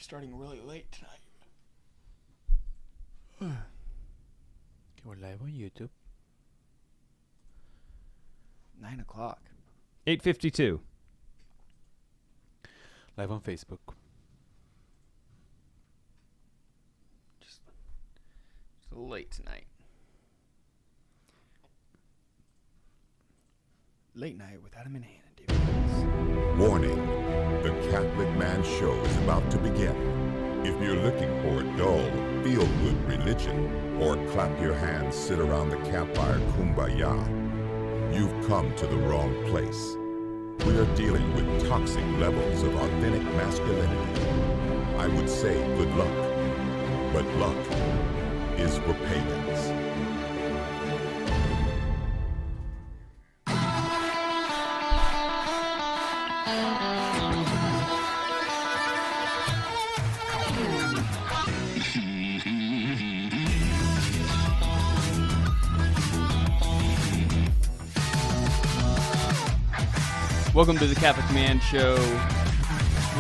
Starting really late tonight. Okay, we're live on YouTube. 9 o'clock. 8:52. Live on Facebook. Just a little late tonight. Late night with Adam and Hannah, David. Warning, the Catholic Man Show is about to begin. If you're looking for dull, feel-good religion, or clap your hands, sit around the campfire kumbaya, you've come to the wrong place. We are dealing with toxic levels of authentic masculinity. I would say good luck, but luck is for pagans. Welcome to the Catholic Man Show.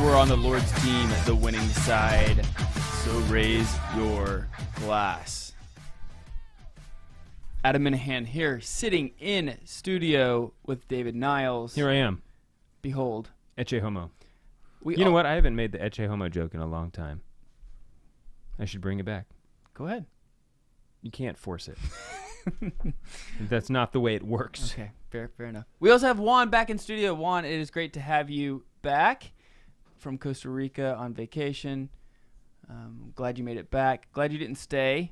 We're on the Lord's team at the winning side, so raise your glass. Adam Minahan here, sitting in studio with David Niles. Here I am. Behold. Ecce homo. You know what? I haven't made the ecce homo joke in a long time. I should bring it back. Go ahead. You can't force it. That's not the way it works. Okay, fair enough. We also have Juan back in studio. Juan, it is great to have you back from Costa Rica on vacation. Glad you made it back. Glad you didn't stay.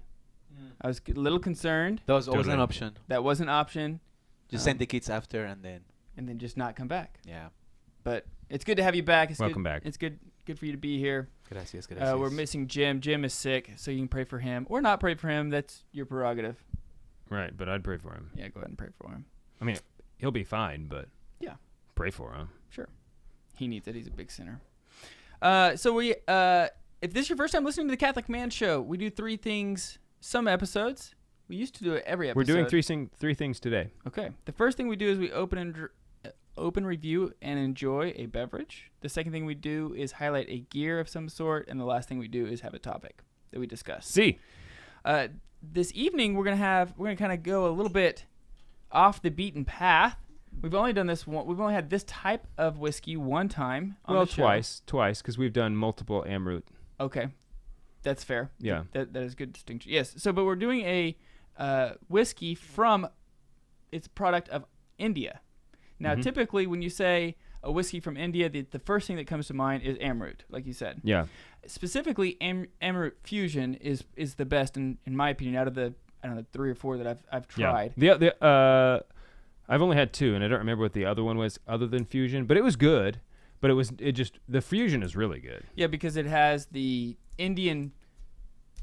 I was a little concerned. That was always Totally. an option. That was an option. Just send the kids after and then. And then just not come back. Yeah. But it's good to have you back. It's Welcome good, back. It's good for you to be here. Gracias. We're missing Jim. Jim is sick, so you can pray for him or not pray for him. That's your prerogative. Right, but I'd pray for him. Yeah, go ahead and pray for him. I mean, he'll be fine, but Yeah. pray for him. Sure. He needs it. He's a big sinner. So we, if this is your first time listening to the Catholic Man Show, we do three things. Some episodes. We used to do it every episode. We're doing three things today. Okay. The first thing we do is we open, review, and enjoy a beverage. The second thing we do is highlight a gear of some sort, and the last thing we do is have a topic that we discuss. See. This evening we're gonna kind of go a little bit off the beaten path. We've only done this one. We've only had this type of whiskey one time on the show. Twice, because we've done multiple Amrut. Okay, that's fair. Yeah. That is good distinction. Yes. So, but we're doing a whiskey from its product of India. Now, typically, when you say a whiskey from India, the first thing that comes to mind is Amrut, like you said. Yeah. Specifically, Amrut Fusion is the best, in my opinion, out of the 3 or 4 that I've tried. Yeah. I've only had 2, and I don't remember what the other one was other than Fusion, but it was good. But the Fusion is really good. Yeah, because it has the Indian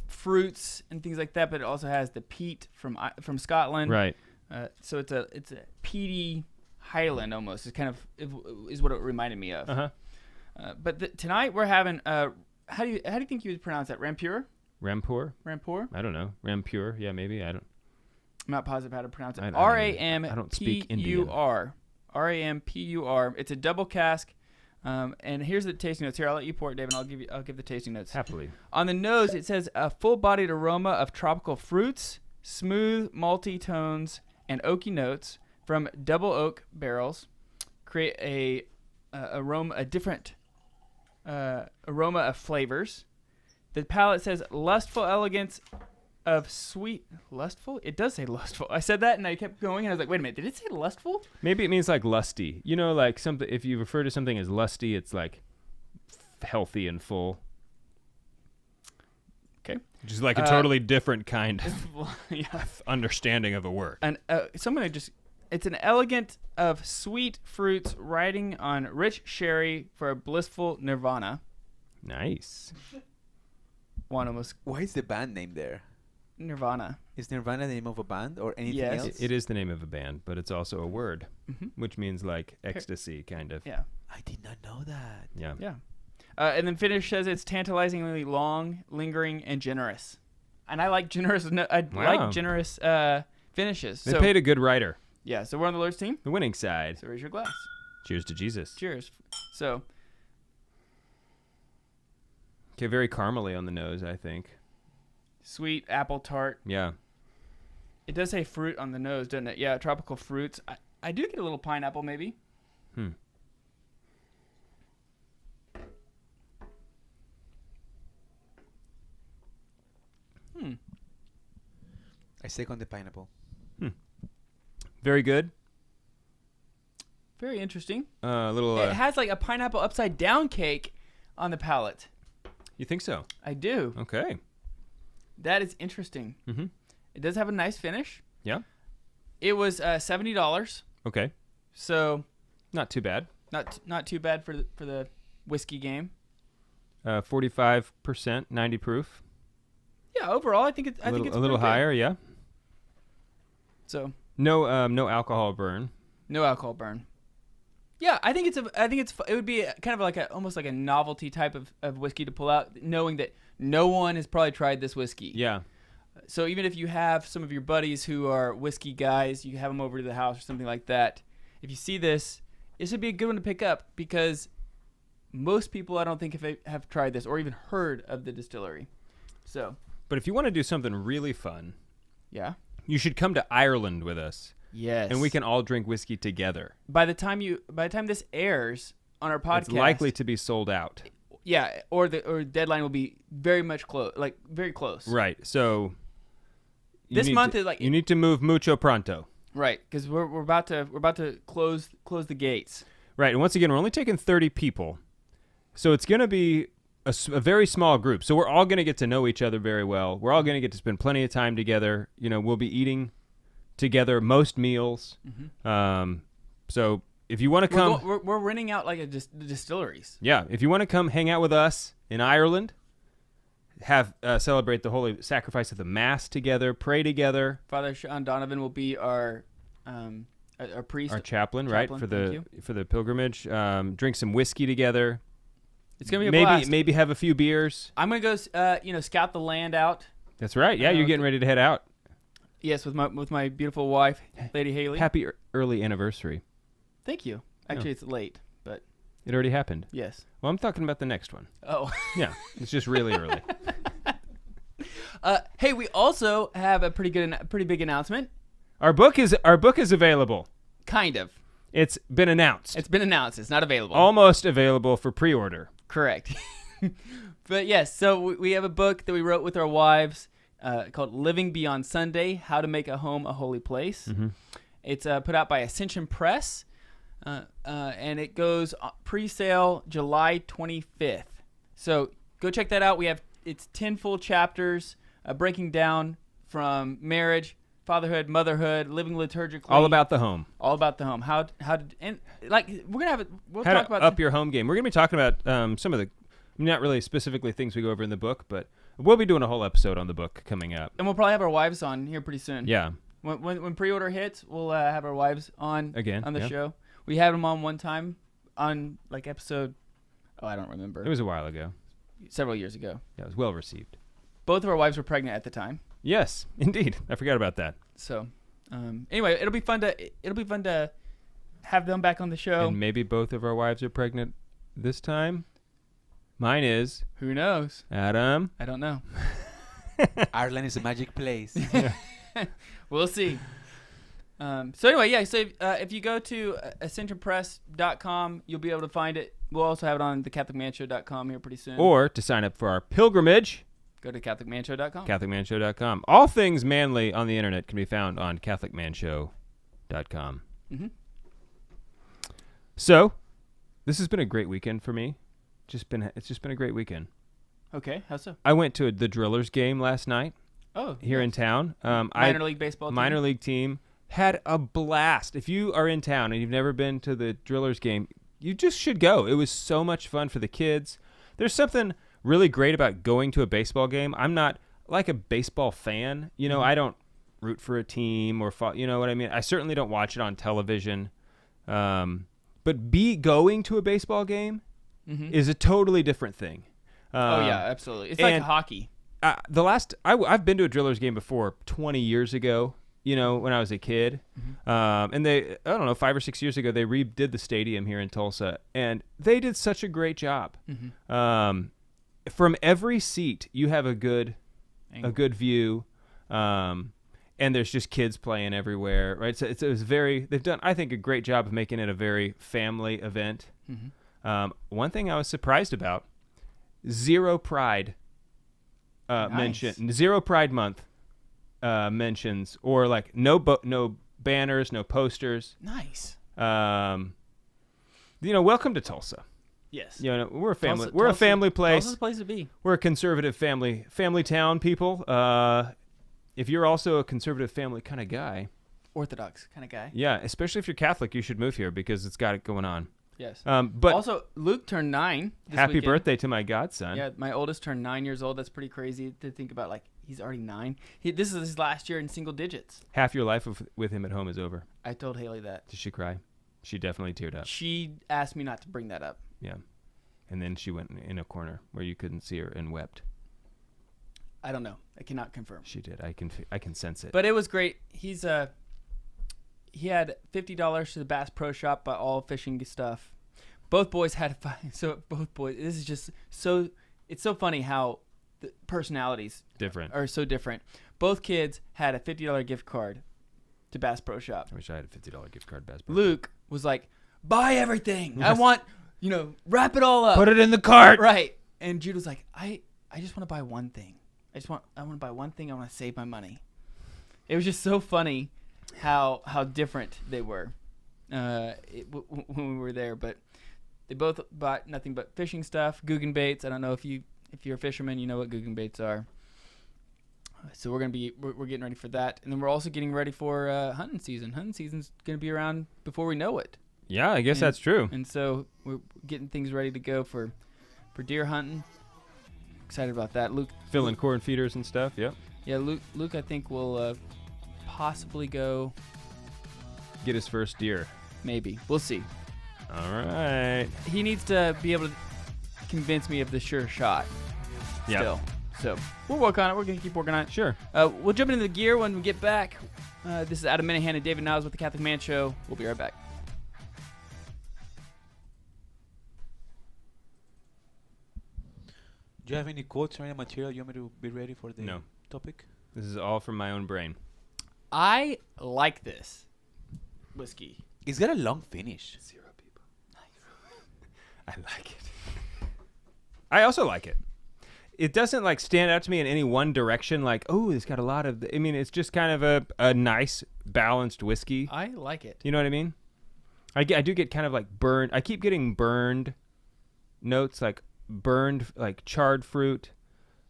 fruits and things like that, but it also has the peat from Scotland. Right. So it's a peaty Highland almost. It's kind of is what it reminded me of. But tonight we're having how do you think you would pronounce that? Rampur? Rampur? I don't know. Rampur? Yeah, maybe. I'm not positive how to pronounce it. I don't speak Indian. Rampur. It's a double cask. And here's the tasting notes. Here, I'll let you pour it, David. I'll give the tasting notes. Happily. On the nose, it says a full-bodied aroma of tropical fruits, smooth malty tones, and oaky notes from double oak barrels. Create a different aroma of flavors. The palate says lustful elegance of sweet. Lustful? It does say lustful. I said that and I kept going and I was like, wait a minute, did it say lustful? Maybe it means like lusty. You know, like something. If you refer to something as lusty, it's like healthy and full. Okay. Which is like a totally different kind yeah. of understanding of a word. And it's an elegant of sweet fruits riding on rich sherry for a blissful nirvana. Nice. One almost Why is the band name there? Nirvana. Is Nirvana the name of a band or anything Yes. else? It is the name of a band, but it's also a word, which means like ecstasy, kind of. Yeah. I did not know that. Yeah. Yeah. And then finish says it's tantalizingly long, lingering, and generous. And I like generous. Like generous finishes. They paid a good writer. Yeah. So we're on the Lord's team. The winning side. So raise your glass. Cheers to Jesus. Cheers. So Okay, very caramely on the nose, I think. Sweet apple tart. Yeah. It does say fruit on the nose, doesn't it? Yeah, tropical fruits. I do get a little pineapple, maybe. I second the pineapple. Very good. Very interesting. Little. It has like a pineapple upside down cake on the palate. You think so? I do. Okay. That is interesting. Mm-hmm. It does have a nice finish. Yeah. It was $70. Okay. So Not too bad. not too bad for the whiskey game. 45%, 90 proof. Yeah, overall I think it's a little pretty good. higher, yeah. So No alcohol burn. no alcohol burn. Yeah, I think it would be kind of like almost like a novelty type of whiskey to pull out, knowing that no one has probably tried this whiskey. Yeah. So even if you have some of your buddies who are whiskey guys, you have them over to the house or something like that. If you see this would be a good one to pick up because most people I don't think have tried this or even heard of the distillery. So, But if you want to do something really fun, yeah. you should come to Ireland with us. Yes. And we can all drink whiskey together. By the time this airs on our podcast, It's likely to be sold out. Yeah, or deadline will be very much close, like very close. Right. So This month is like you need to move mucho pronto. right because we're about to close the gates. Right. And once again, we're only taking 30 people, so it's going to be a very small group. So we're all going to get to know each other very well. We're all going to get to spend plenty of time together. You know, we'll be eating together most meals. Mm-hmm. So if you want to come, we're renting out like the distilleries. yeah, if you want to come hang out with us in Ireland, have celebrate the holy sacrifice of the Mass together, pray together. Father Sean Donovan will be our priest, Our chaplain, right, for thank the pilgrimage. Drink some whiskey together. It's gonna be a blast. Maybe have a few beers. I'm gonna go scout the land out. That's right. Yeah, you're getting ready to head out. Yes, with my beautiful wife, Lady Haley. Happy early anniversary. Thank you. Actually, it's late, but It already happened. yes. Well, I'm talking about the next one. Oh. Yeah, it's just really early. Hey, we also have a pretty big announcement. Our book is available. Kind of. It's been announced. It's been announced. It's not available. Almost available for pre-order. Correct. But yes, so we have a book that we wrote with our wives called Living Beyond Sunday, How to Make a Home a Holy Place. Mm-hmm. It's put out by Ascension Press, and it goes pre-sale July 25th. So go check that out. It's 10 full chapters breaking down from marriage, fatherhood, motherhood, living liturgically. All about the home. All about the home. How to, and like we're gonna have it. We'll How talk to about up your home game. We're going to be talking about some of the, not really specifically things we go over in the book, but we'll be doing a whole episode on the book coming up. and we'll probably have our wives on here pretty soon. Yeah. When pre-order hits, we'll have our wives on Again, on the yeah. show. We had them on one time on like episode. Oh, I don't remember. It was a while ago. Several years ago. Yeah, it was well received. Both of our wives were pregnant at the time. Yes, indeed. I forgot about that. So, anyway, it'll be fun to have them back on the show. And maybe both of our wives are pregnant this time. Mine is. Who knows? Adam. I don't know. Ireland is a magic place. We'll see. So anyway, yeah. So if you go to ascensionpress.com, you'll be able to find it. We'll also have it on thecatholicmanshow.com here pretty soon. Or to sign up for our pilgrimage, go to catholicmanshow.com. catholicmanshow.com. All things manly on the internet can be found on catholicmanshow.com. Mm-hmm. So, this has been a great weekend for me. It's just been a great weekend. Okay, how so? I went to the Drillers game last night Oh, here in town. minor league baseball team. Minor league team. Had a blast. If you are in town and you've never been to the Drillers game, you just should go. It was so much fun for the kids. There's something really great about going to a baseball game. I'm not like a baseball fan. You know, I don't root for a team or you know what I mean? I certainly don't watch it on television. But going to a baseball game is a totally different thing. Oh yeah, absolutely. It's like hockey. I've been to a Drillers game before 20 years ago, you know, when I was a kid. And I don't know, 5 or 6 years ago, they redid the stadium here in Tulsa, and they did such a great job. from every seat you have a good view, and there's just kids playing everywhere, right? So it was they've done, I think, a great job of making it a very family event. Mm-hmm. One thing I was surprised about, zero Pride mention, zero Pride Month mentions, or like no banners, no posters. Nice. Welcome to Tulsa. Yes. We're a family. We're a family place. Tulsa's a place to be. We're a conservative family town, people. If you're also a conservative family kind of guy, Orthodox kind of guy. yeah, especially if you're Catholic, you should move here because it's got it going on. Yes. But also, Luke turned 9 this happy weekend. birthday to my godson. Yeah, my oldest turned 9 years old. That's pretty crazy to think about. Like, he's already 9. This is his last year in single digits. Half your life with him at home is over. I told Haley that. Did she cry? She definitely teared up. She asked me not to bring that up. Yeah. And then she went in a corner where you couldn't see her and wept. I don't know. I cannot confirm. She did. I can sense it. But it was great. He had $50 to the Bass Pro Shop, by all fishing stuff. Both boys had this is just so, it's so funny how the personalities are so different. Both kids had a $50 gift card to Bass Pro Shop. I wish I had a $50 gift card to Bass Pro. Luke was like, buy everything. I want, wrap it all up. Put it in the cart. Right. And Jude was like, I just want to buy one thing. I want to buy one thing. I want to save my money. It was just so funny how different they were when we were there. But they both bought nothing but fishing stuff, Guggen baits. I don't know if you're a fisherman, you know what Guggen baits are. So we're getting ready for that, and then we're also getting ready for hunting season. Hunting season's gonna be around before we know it. Yeah, I guess that's true. And so we're getting things ready to go for deer hunting. Excited about that. Luke filling corn feeders and stuff. Yep. Yeah, Luke I think will possibly go get his first deer. Maybe. We'll see. All right. He needs to be able to convince me of the sure shot. Yeah. Still. So we'll work on it. We're going to keep working on it. Sure. We'll jump into the gear when we get back. This is Adam Minahan and David Niles with the Catholic Man Show. We'll be right back. Do you have any quotes or any material you want me to be ready for the topic? This is all from my own brain. I like this whiskey. It's got a long finish. 0 people. Nice. I like it. I also like it. It doesn't like stand out to me in any one direction. Like, oh, it's got a lot of. It's just kind of a nice balanced whiskey. I like it. You know what I mean? I do get kind of like burned. I keep getting burned notes, like burned, like charred fruit,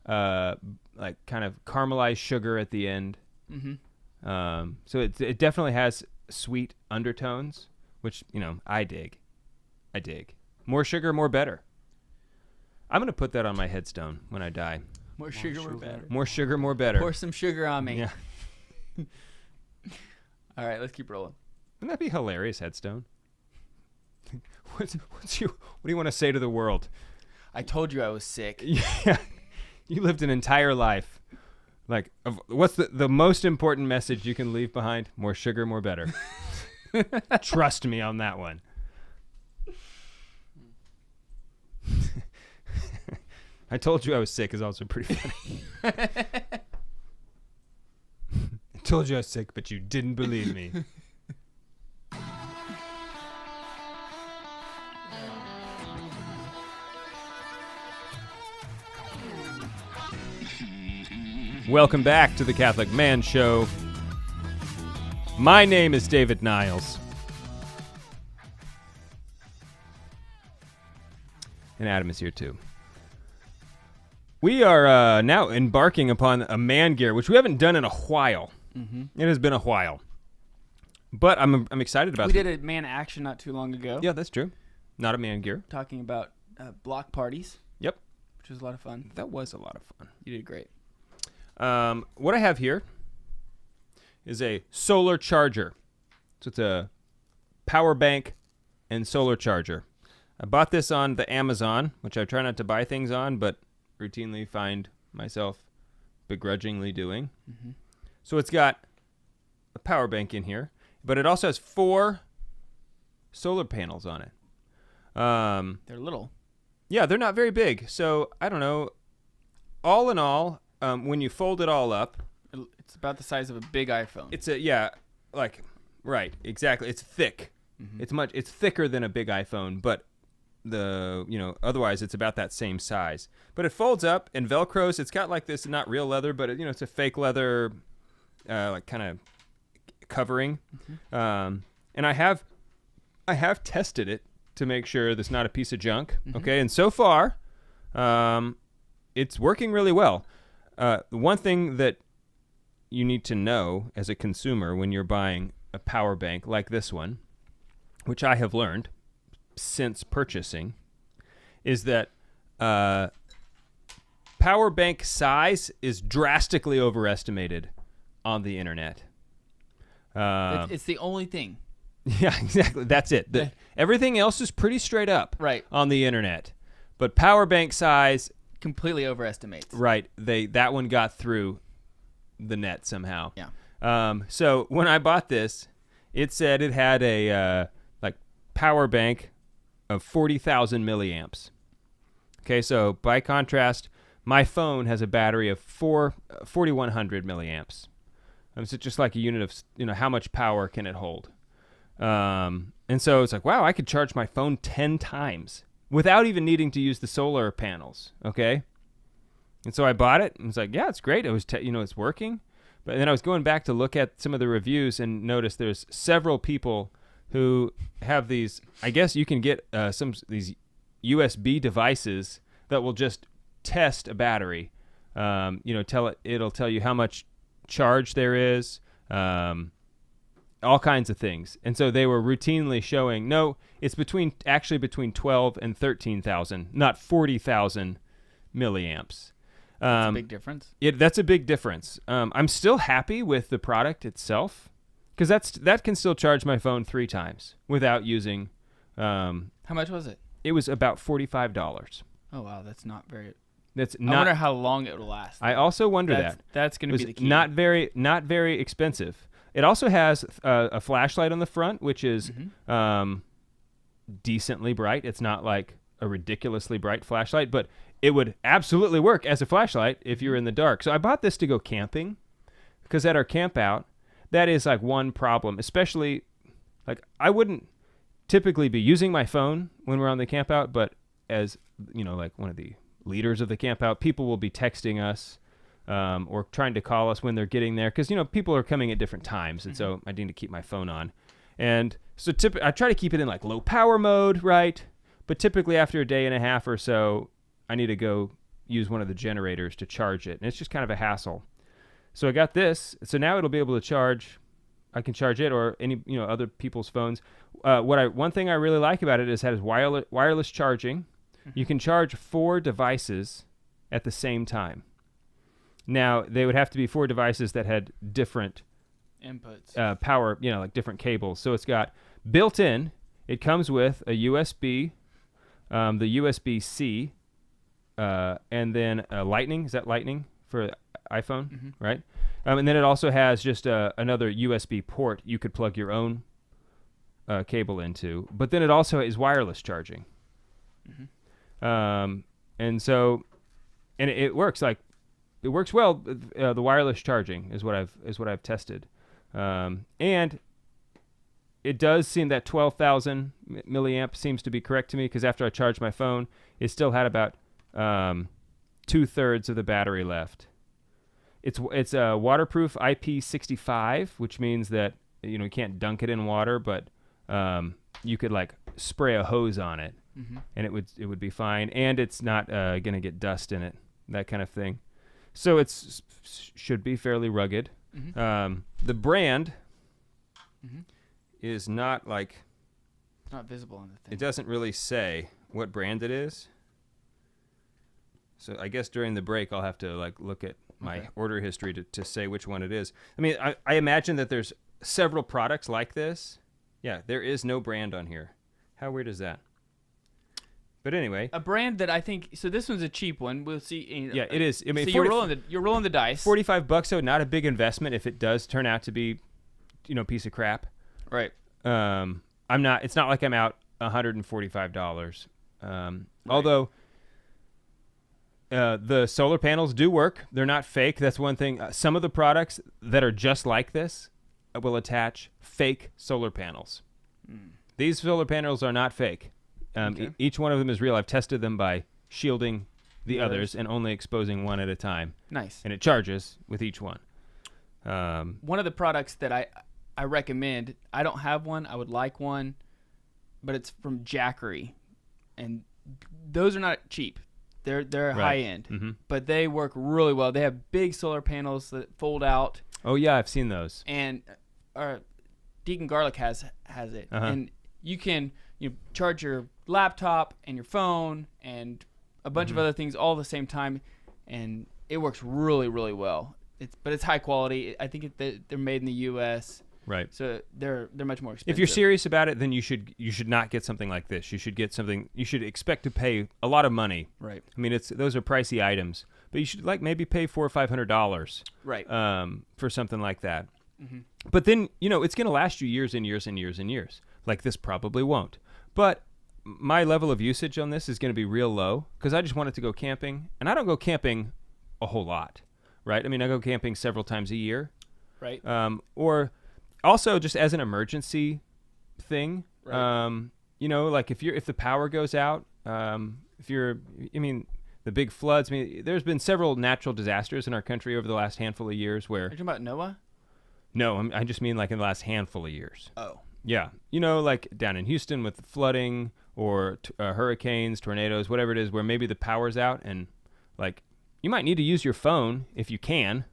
like kind of caramelized sugar at the end. Mm-hmm. So it definitely has sweet undertones, which I dig. More sugar, more better. I'm gonna put that on my headstone when I die. More sugar, more better. More sugar, more better. Pour some sugar on me. Yeah. All right, let's keep rolling. Wouldn't that be hilarious, headstone? What do you want to say to the world? I told you I was sick. Yeah. You lived an entire life. Like, what's the most important message you can leave behind? More sugar, more better. Trust me on that one. I told you I was sick is also pretty funny. I told you I was sick, but you didn't believe me. Welcome back to the Catholic Man Show. My name is David Niles. And Adam is here too. We are now embarking upon a man gear, which we haven't done in a while. Mm-hmm. It has been a while. But I'm excited about it. We did a man action not too long ago. Yeah, that's true. Not a man gear. Talking about block parties. Yep. Which was a lot of fun. That was a lot of fun. You did great. What I have here is a solar charger. So it's a power bank and solar charger. I bought this on the Amazon, which I try not to buy things on, but routinely find myself begrudgingly doing. Mm-hmm. So it's got a power bank in here, but it also has 4 solar panels on it. They're little. Yeah, they're not very big. So I don't know. All in all, when you fold it all up, it's about the size of a big iPhone. It's right, exactly. It's thick. It's thicker than a big iPhone, but otherwise it's about that same size. But it folds up and Velcros. It's got like this, not real leather, but it's a fake leather, like kind of covering. And I have tested it to make sure there's not a piece of junk. Okay, and so far, it's working really well. The one thing that you need to know as a consumer when you're buying a power bank like this one, which I have learned since purchasing, is that power bank size is drastically overestimated on the internet. It's the only thing. Yeah, exactly. That's it. Everything else is pretty straight up on the internet. But power bank size completely overestimates. Right. That one got through the net somehow. Yeah. So when I bought this, it said it had a power bank of 40,000 milliamps. Okay, so by contrast, my phone has a battery of 4,100 milliamps. So just like a unit of how much power can it hold. And so it's like, wow, I could charge my phone 10 times without even needing to use the solar panels. Okay. And so I bought it and was like, yeah, it's great. It was, it's working. But then I was going back to look at some of the reviews and noticed there's several people who have these, I guess you can get these USB devices that will just test a battery. It'll tell you how much charge there is, all kinds of things. And so they were routinely showing, no, it's between 12 and 13,000, not 40,000 milliamps. That's a big difference. That's a big difference. I'm still happy with the product itself because that can still charge my phone 3 times without using. How much was it? It was about $45. Oh wow, that's not very. I wonder how long it will last. I also wonder that. That's going to be the key. Not very expensive. It also has a flashlight on the front, which is decently bright. It's not like a ridiculously bright flashlight, but it would absolutely work as a flashlight if you're in the dark. So I bought this to go camping because at our camp out, that is like one problem, especially like I wouldn't typically be using my phone when we're on the camp out, but as like one of the leaders of the camp out, people will be texting us or trying to call us when they're getting there because people are coming at different times, and so I need to keep my phone on. And so I try to keep it in like low power mode, right? But typically after a day and a half or so, I need to go use one of the generators to charge it, and it's just kind of a hassle. So I got this, so now it'll be able to charge. I can charge it or any other people's phones. One thing I really like about it is it has wireless charging. You can charge 4 devices at the same time. Now, they would have to be 4 devices that had different inputs, power, like different cables. So it's got built in, it comes with a USB, the USB-C, and then a Lightning. Is that Lightning for iPhone? Right? And then it also has just another USB port you could plug your own cable into. But then it also is wireless charging. And so, and it works it works well. The wireless charging is what I've tested, and it does seem that 12,000 milliamp seems to be correct to me because after I charged my phone, it still had about 2/3 of the battery left. It's a waterproof IP65, which means that you can't dunk it in water, but you could like spray a hose on it. And it would be fine, and it's not gonna get dust in it, that kind of thing. So it should be fairly rugged. The brand is not like not visible on the thing. It doesn't really say what brand it is. So I guess during the break I'll have to like look at my order history to say which one it is. I mean, I imagine that there's several products like this. Yeah, there is no brand on here. How weird is that? But anyway, a brand that I think so. This one's a cheap one. We'll see. Yeah, it is. I mean, so you're rolling the dice. $45, so not a big investment if it does turn out to be, piece of crap. Right. I'm not. It's not like I'm out $145. Although The solar panels do work. They're not fake. That's one thing. Some of the products that are just like this will attach fake solar panels. These solar panels are not fake. Each one of them is real. I've tested them by shielding the others and only exposing one at a time. Nice. And it charges with each one. One of the products that I recommend, I don't have one. I would like one, but it's from Jackery. And those are not cheap. They're high end, but they work really well. They have big solar panels that fold out. Oh yeah, I've seen those. And Deacon Garlic has it, and you can charge your laptop and your phone and a bunch of other things all at the same time, and it works really, really well. But it's high quality. I think they're made in the U.S. Right. So they're much more expensive. If you're serious about it, then you should not get something like this. You should get something. You should expect to pay a lot of money. Right. I mean, those are pricey items, but you should maybe pay $400 or $500. Right. For something like that. But then it's going to last you years and years and years and years. Like this probably won't. But my level of usage on this is going to be real low because I just wanted to go camping, and I don't go camping a whole lot. Right. I mean, I go camping several times a year. Right. Or also just as an emergency thing, right. Like if the power goes out, the big floods. I mean, there's been several natural disasters in our country over the last handful of years where. Are you talking about Noah? No, I just mean like in the last handful of years. Oh. Yeah. Like down in Houston with flooding or hurricanes, tornadoes, whatever it is, where maybe the power's out and like you might need to use your phone if you can.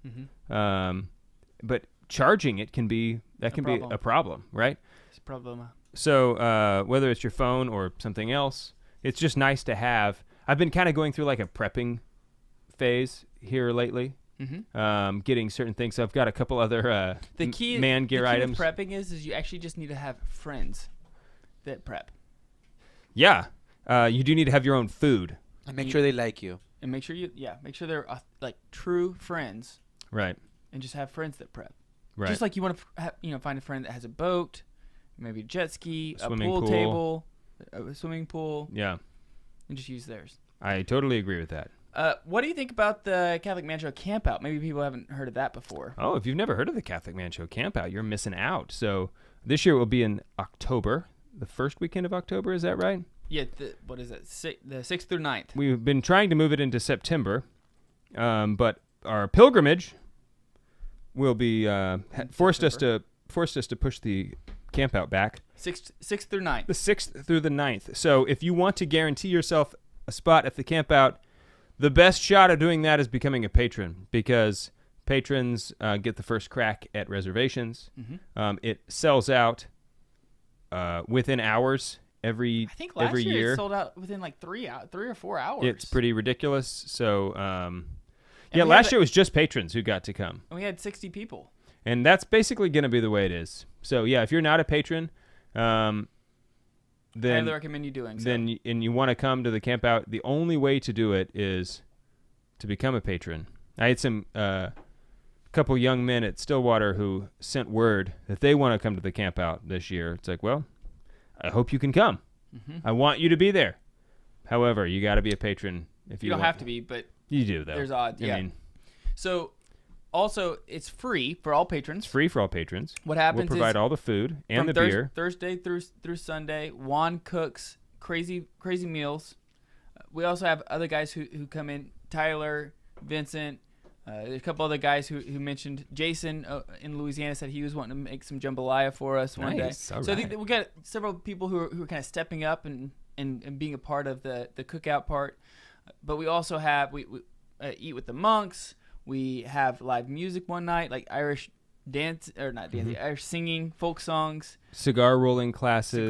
But charging it can be a problem, right? It's a problem. So whether it's your phone or something else, it's just nice to have. I've been kind of going through like a prepping phase here lately, getting certain things. So I've got a couple other man gear items. The key with prepping is you actually just need to have friends that prep. Yeah, you do need to have your own food. And make sure they like you. And make sure they're like true friends. Right. And just have friends that prep. Right. Just like you want to find a friend that has a boat, maybe a jet ski, a pool table, a swimming pool. Yeah. And just use theirs. I totally agree with that. What do you think about the Catholic Man Show Camp Out? Maybe people haven't heard of that before. Oh, if you've never heard of the Catholic Man Show Camp Out, you're missing out. So this year it will be in October, the first weekend of October. Is that right? Yeah. What is it? The 6th through 9th. We've been trying to move it into September, but our pilgrimage will be forced us to push the camp out back. 6th through 9th. The 6th through the 9th. So if you want to guarantee yourself a spot at the camp out, the best shot of doing that is becoming a patron, because patrons get the first crack at reservations. It sells out within hours every I think last year. It sold out within like 3 or 4 hours. It's pretty ridiculous. So last year was just patrons who got to come. And we had 60 people. And that's basically going to be the way it is. So, yeah, if you're not a patron, then I highly recommend you doing so. And you want to come to the camp out, the only way to do it is to become a patron. I had some couple young men at Stillwater who sent word that they want to come to the camp out this year. It's like, well, I hope you can come. I want you to be there. However, you got to be a patron if you don't have to be, but you do, though. There's odds, yeah. So, also, it's free for all patrons. It's free for all patrons. What happens is we'll provide all the food and the beer. Thursday through Sunday, Juan cooks crazy meals. We also have other guys who come in, Tyler, Vincent, a couple other guys who mentioned. Jason in Louisiana said he was wanting to make some jambalaya for us one day. All so right. I think that we got several people who are kind of stepping up and being a part of the cookout part. But we also have we eat with the monks. We have live music one night, like Irish dance or not dancing, Irish singing, folk songs, cigar rolling classes.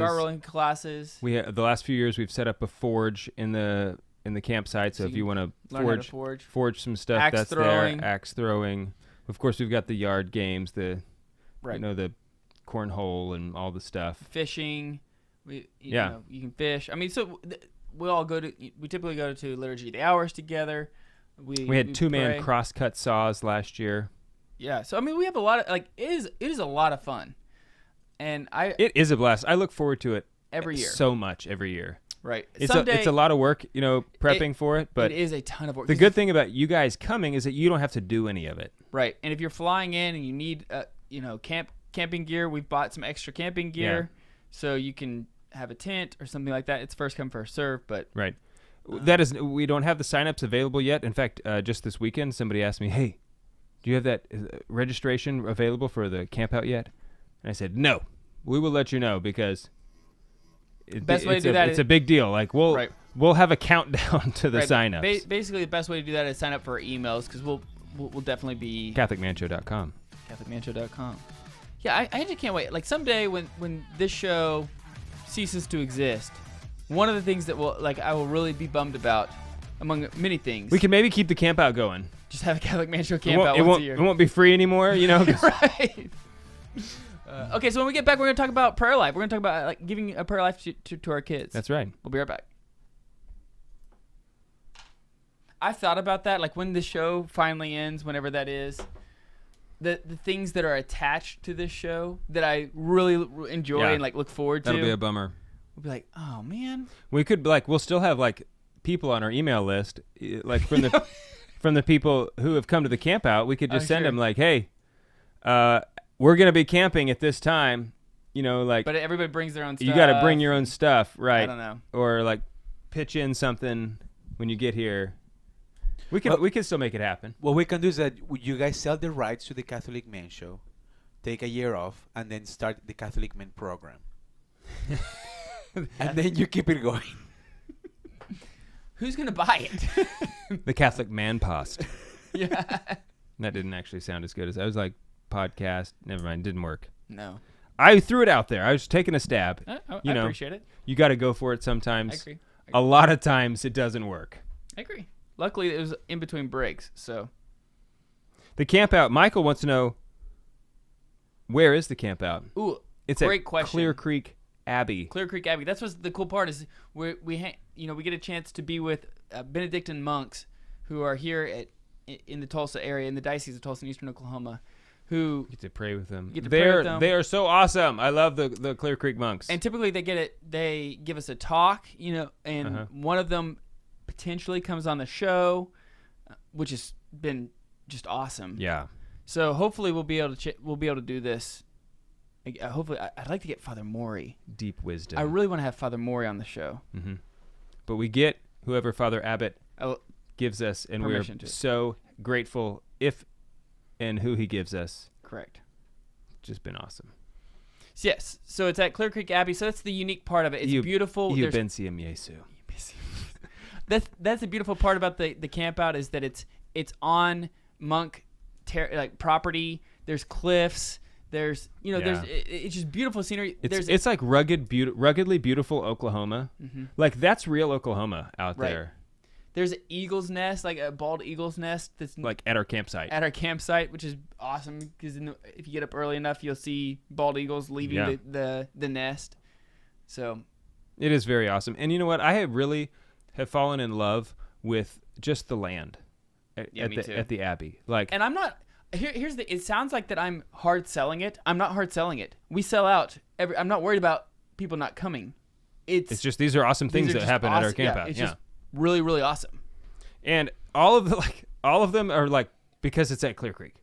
We the last few years we've set up a forge in the campsite, so if you want to forge some stuff, axe that's throwing. there. Axe throwing. Of course, we've got the yard games, the cornhole and all the stuff. Fishing. You can fish. I mean, so we typically go to Liturgy of the Hours together. We had 2-man cross-cut saws last year. Yeah, so I mean, we have a lot of it is a lot of fun, and it is a blast. I look forward to it every year. So much every year. Right. It's a lot of work, prepping for it. But it is a ton of work. The good thing about you guys coming is that you don't have to do any of it. Right. And if you're flying in and you need, camping gear, we've bought some extra camping gear, so you can have a tent or something like that. It's first come, first serve. But right. We don't have the signups available yet. In fact, just this weekend, somebody asked me, "Hey, do you have that registration available for the camp out yet?" And I said, "No, we will let you know because." It's a big deal. Like we'll have a countdown to the signups. Basically, the best way to do that is sign up for our emails because we'll definitely be CatholicManShow.com. CatholicManShow.com. Yeah, I actually can't wait. Like someday when this show ceases to exist, one of the things that I will really be bummed about, among many things. We can maybe keep the camp out going. Just have a Catholic Man Show camp out once a year. It won't be free anymore, Right. Okay, so when we get back, we're going to talk about prayer life. We're going to talk about giving a prayer life to our kids. That's right. We'll be right back. I've thought about that, like when the show finally ends, whenever that is, the things that are attached to this show that I really enjoy and look forward to. That'll be a bummer. We'll be like, oh man. We could we'll still have people on our email list, from the from the people who have come to the camp out. We could just send them hey. We're going to be camping at this time, But everybody brings their own stuff. You got to bring your own stuff, right? I don't know. Or pitch in something when you get here. We can still make it happen. What we can do is that you guys sell the rights to the Catholic Man Show, take a year off, and then start the Catholic Men program. And then you keep it going. Who's going to buy it? The Catholic Man Post. Yeah. That didn't actually sound as good as I was podcast. Never mind. Didn't work. No. I threw it out there. I was taking a stab. I appreciate it. You got to go for it sometimes. I agree. A lot of times it doesn't work. I agree. Luckily, it was in between breaks, so. The camp out. Michael wants to know, where is the camp out? Ooh, it's great at question. Clear Creek Abbey. Clear Creek Abbey. That's what's the cool part is we get a chance to be with Benedictine monks who are here in the Tulsa area, in the Diocese of Tulsa in Eastern Oklahoma, who get to pray with them. They are so awesome. I love the Clear Creek monks. And typically they give us a talk, and one of them potentially comes on the show, which has been just awesome. Yeah. So hopefully we'll be able to do this. Hopefully, I'd like to get Father Maury. Deep wisdom. I really want to have Father Maury on the show. Mm-hmm. But we get whoever Father Abbott gives us, and we're so grateful if and who he gives us. Correct. Just been awesome. Yes. So it's at Clear Creek Abbey. So that's the unique part of it. It's beautiful. You've been seeing Yesu. That's the beautiful part about the camp out is that it's on monk property. There's cliffs. There's it's just beautiful scenery. It's like ruggedly beautiful Oklahoma. Mm-hmm. That's real Oklahoma out there. There's an eagle's nest, like a bald eagle's nest that's at our campsite. At our campsite, which is awesome because if you get up early enough, you'll see bald eagles leaving the nest. So it is very awesome. And you know what? I have fallen in love with just the land at the Abbey. And I'm not. Here's it sounds like that I'm hard selling it. I'm not hard selling it. We sell out. I'm not worried about people not coming. It's just these are awesome things that happen at our camp out. It's just really, really awesome. And all of them are because it's at Clear Creek.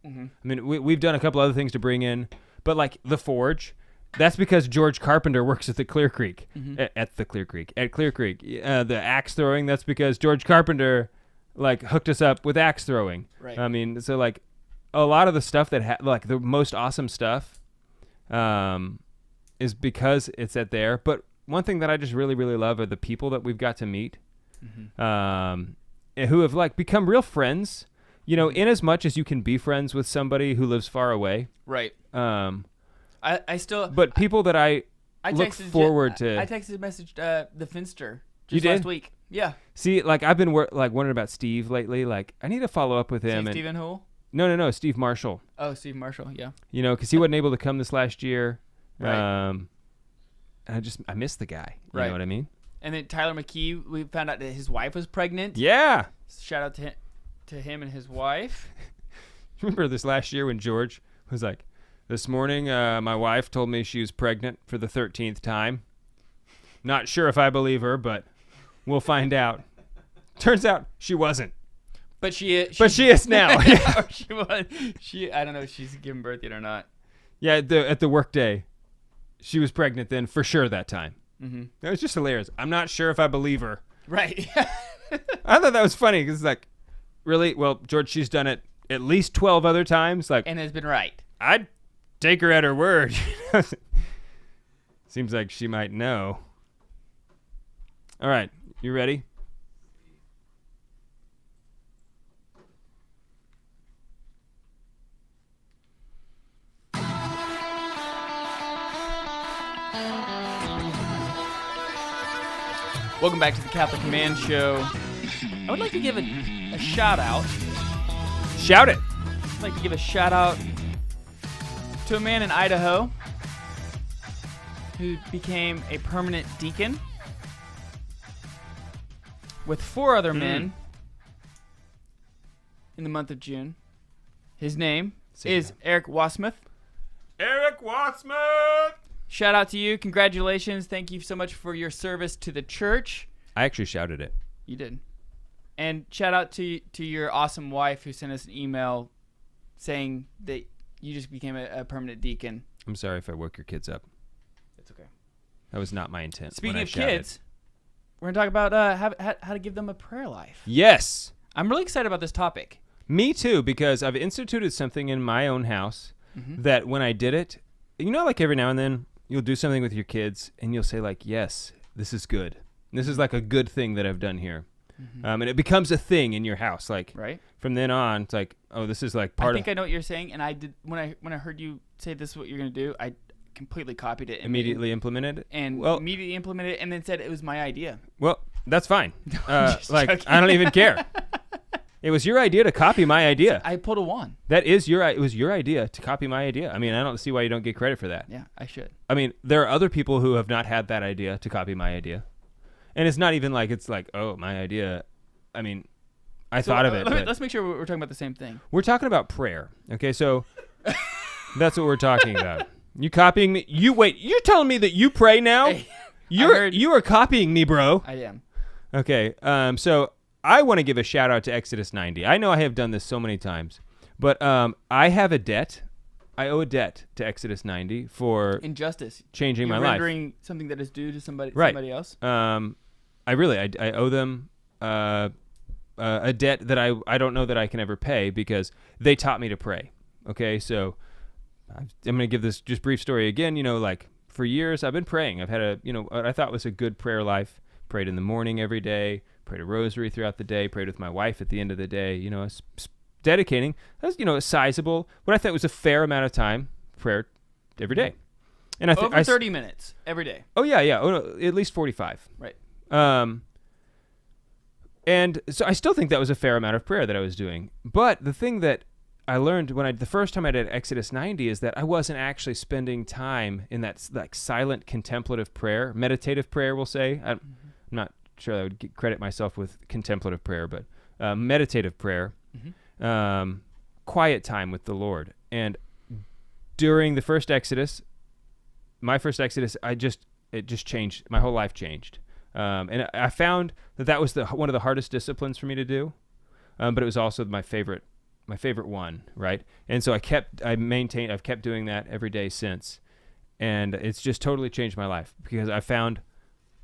Mm-hmm. I mean, we've done a couple other things to bring in, but the Forge, that's because George Carpenter works at the Clear Creek, at Clear Creek. The axe throwing, that's because George Carpenter hooked us up with axe throwing. Right. I mean, so a lot of the stuff that the most awesome stuff, is because it's at there. But one thing that I just really, really love are the people that we've got to meet, who have become real friends. In as much as you can be friends with somebody who lives far away. Right. I still. But people that I look forward to. I texted messaged the Finster just last week. Yeah. See, I've been wondering about Steve lately. I need to follow up with him. Stephen Hool? No, Steve Marshall. Oh, Steve Marshall, yeah. Because he wasn't able to come this last year. Right. I miss the guy. You right. know what I mean? And then Tyler McKee, we found out that his wife was pregnant. Yeah. Shout out to him and his wife. Remember this last year when George was this morning my wife told me she was pregnant for the 13th time. Not sure if I believe her, but we'll find out. Turns out she wasn't. But she is. But she is now. Or she was. I don't know if she's giving birth yet or not. Yeah, at the work day, she was pregnant then for sure that time. Mm-hmm. That was just hilarious. I'm not sure if I believe her. Right. I thought that was funny because like, really? Well, George, she's done it at least 12 other times. Like, And has been right. I'd take her at her word. Seems like she might know. All right, you ready? Welcome back to the Catholic Command Show. I would like to give a shout out. Shout it. I'd like to give a shout out to a man in Idaho who became a permanent deacon with 4 other men in the month of June. His name is Eric Wasmuth. Eric Wattsmouth. Shout out to you. Congratulations. Thank you so much for your service to the church. I actually shouted it. You did. And shout out to your awesome wife who sent us an email saying that you just became a permanent deacon. I'm sorry if I woke your kids up. It's okay. That was not my intent. Speaking when I of shouted. kids, we're going to talk about how to give them a prayer life. Yes. I'm really excited about this topic. Me too, because I've instituted something in my own house that when I did it, like every now and then you'll do something with your kids and you'll say like, yes, this is good. This is like a good thing that I've done here. And it becomes a thing in your house. Like Right. from then on, it's like, oh, this is like part I think I know what you're saying, and I did when I heard you say this is what you're going to do, I completely copied it. immediately implemented. And immediately implemented it and then said it was my idea. Well, that's fine. Just joking. I don't even care. It was your idea to copy my idea. I pulled a 1. It was your idea to copy my idea. I mean, I don't see why you don't get credit for that. Yeah, I should. I mean, there are other people who have not had that idea to copy my idea. And it's not even like, it's like, oh, my idea. I mean, I thought of it. Let's make sure we're talking about the same thing. We're talking about prayer. Okay, so that's what we're talking about. You copying me? You're telling me that you pray now? You are copying me, bro. I am. Okay, so I want to give a shout out to Exodus 90. I know I have done this so many times, but I have a debt. I owe a debt to Exodus 90 for Injustice. changing You're my life. rendering something that is due to somebody else. I owe them a debt that I don't know that I can ever pay because they taught me to pray. Okay, so I'm going to give this just brief story again. Like for years I've been praying. I've had what I thought was a good prayer life. Prayed in the morning every day. Prayed a rosary throughout the day. Prayed with my wife at the end of the day. Dedicating, a sizable, what I thought was a fair amount of time, prayer every day. And I think over 30 minutes every day. Oh yeah. Oh no, at least 45. Right. And so I still think that was a fair amount of prayer that I was doing. But the thing that I learned the first time I did Exodus 90 is that I wasn't actually spending time in that like silent contemplative prayer, meditative prayer, we'll say. I'm not sure I would credit myself with contemplative prayer, but meditative prayer. Quiet time with the Lord. And during the first Exodus, my first Exodus, it just changed. My whole life changed. And I found that was one of the hardest disciplines for me to do. But it was also my favorite one, right? And so I've kept doing that every day since. And it's just totally changed my life because I found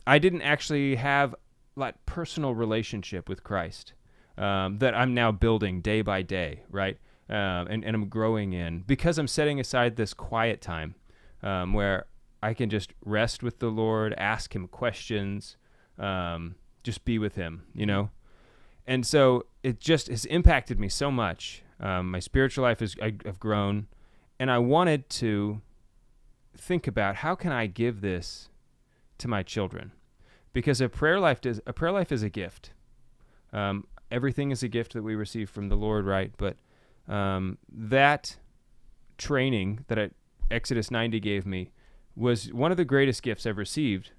I didn't actually have like personal relationship with Christ. That I'm now building day by day, right? And I'm growing in because I'm setting aside this quiet time where I can just rest with the Lord, ask him questions, just be with him, And so it just has impacted me so much. My spiritual life I've grown, and I wanted to think about how can I give this to my children, because a prayer life is a gift. Everything is a gift that we receive from the Lord, right? But that training that Exodus 90 gave me was one of the greatest gifts I've received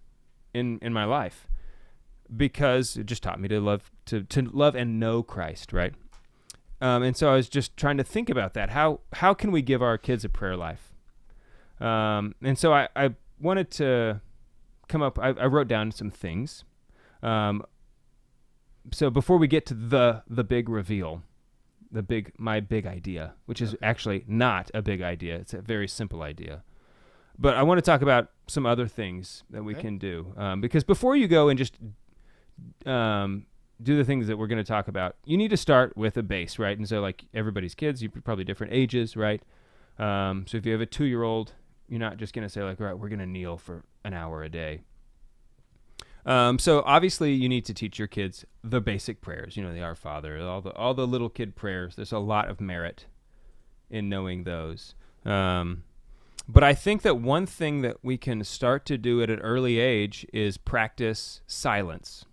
in my life, because it just taught me to love and know Christ, right? And so I was just trying to think about that. How can we give our kids a prayer life? And so I wanted to come up. I wrote down some things. So before we get to the big reveal, my big idea, which is actually not a big idea. It's a very simple idea. But I want to talk about some other things that we can do. Because before you go and just do the things that we're going to talk about, you need to start with a base, right? And so like everybody's kids, you're probably different ages, right? So if you have a 2-year-old, you're not just going to say like, all right, we're going to kneel for an hour a day. So obviously you need to teach your kids the basic prayers, the Our Father, all the little kid prayers. There's a lot of merit in knowing those. But I think that one thing that we can start to do at an early age is practice silence.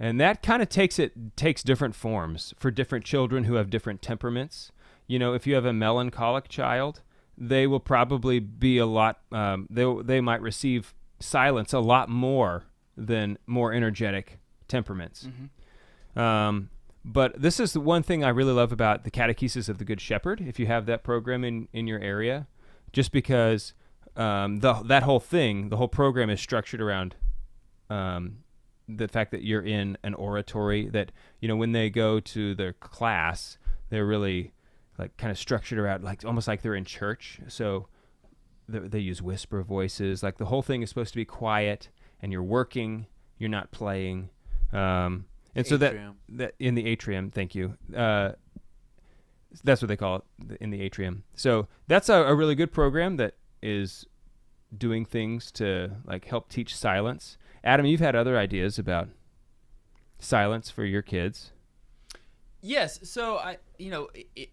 And that kind of takes different forms for different children who have different temperaments. If you have a melancholic child, they will probably be a lot, they might receive silence a lot more than more energetic temperaments. Mm-hmm. But this is the one thing I really love about the Catechesis of the Good Shepherd, if you have that program in your area, just because that whole thing, the whole program is structured around the fact that you're in an oratory, that, when they go to their class, they're really like kind of structured around, like almost like they're in church. So they use whisper voices. Like the whole thing is supposed to be quiet, and you're working, you're not playing. And so Atrium. that in the atrium, thank you. That's what they call it, in the atrium. So that's a really good program that is doing things to like help teach silence. Adam, you've had other ideas about silence for your kids. Yes. So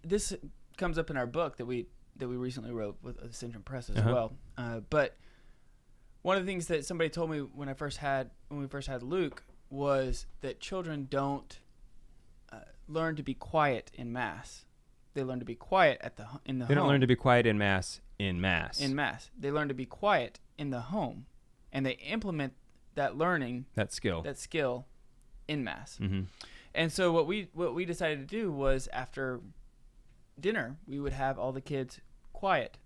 this comes up in our book that we recently wrote with Ascension Press as well. But one of the things that somebody told me when we first had Luke was that children don't learn to be quiet in Mass. They learn to be quiet in the home. They don't learn to be quiet in Mass. In Mass. They learn to be quiet in the home, and they implement that learning, that skill in Mass. Mm-hmm. And so what we decided to do was, after dinner, we would have all the kids quiet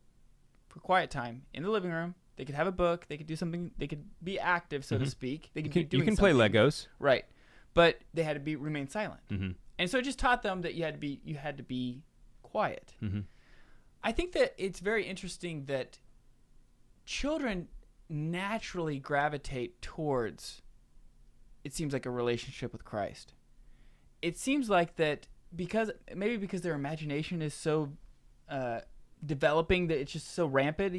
time in the living room. They could have a book. They could do something. They could be active, so to speak. They could be doing You can something. play Legos, right? But they had to remain silent. Mm-hmm. And so it just taught them that you had to be quiet. Mm-hmm. I think that it's very interesting that children naturally gravitate towards, it seems like, a relationship with Christ. It seems like that because their imagination is so developing, that it's just so rampant,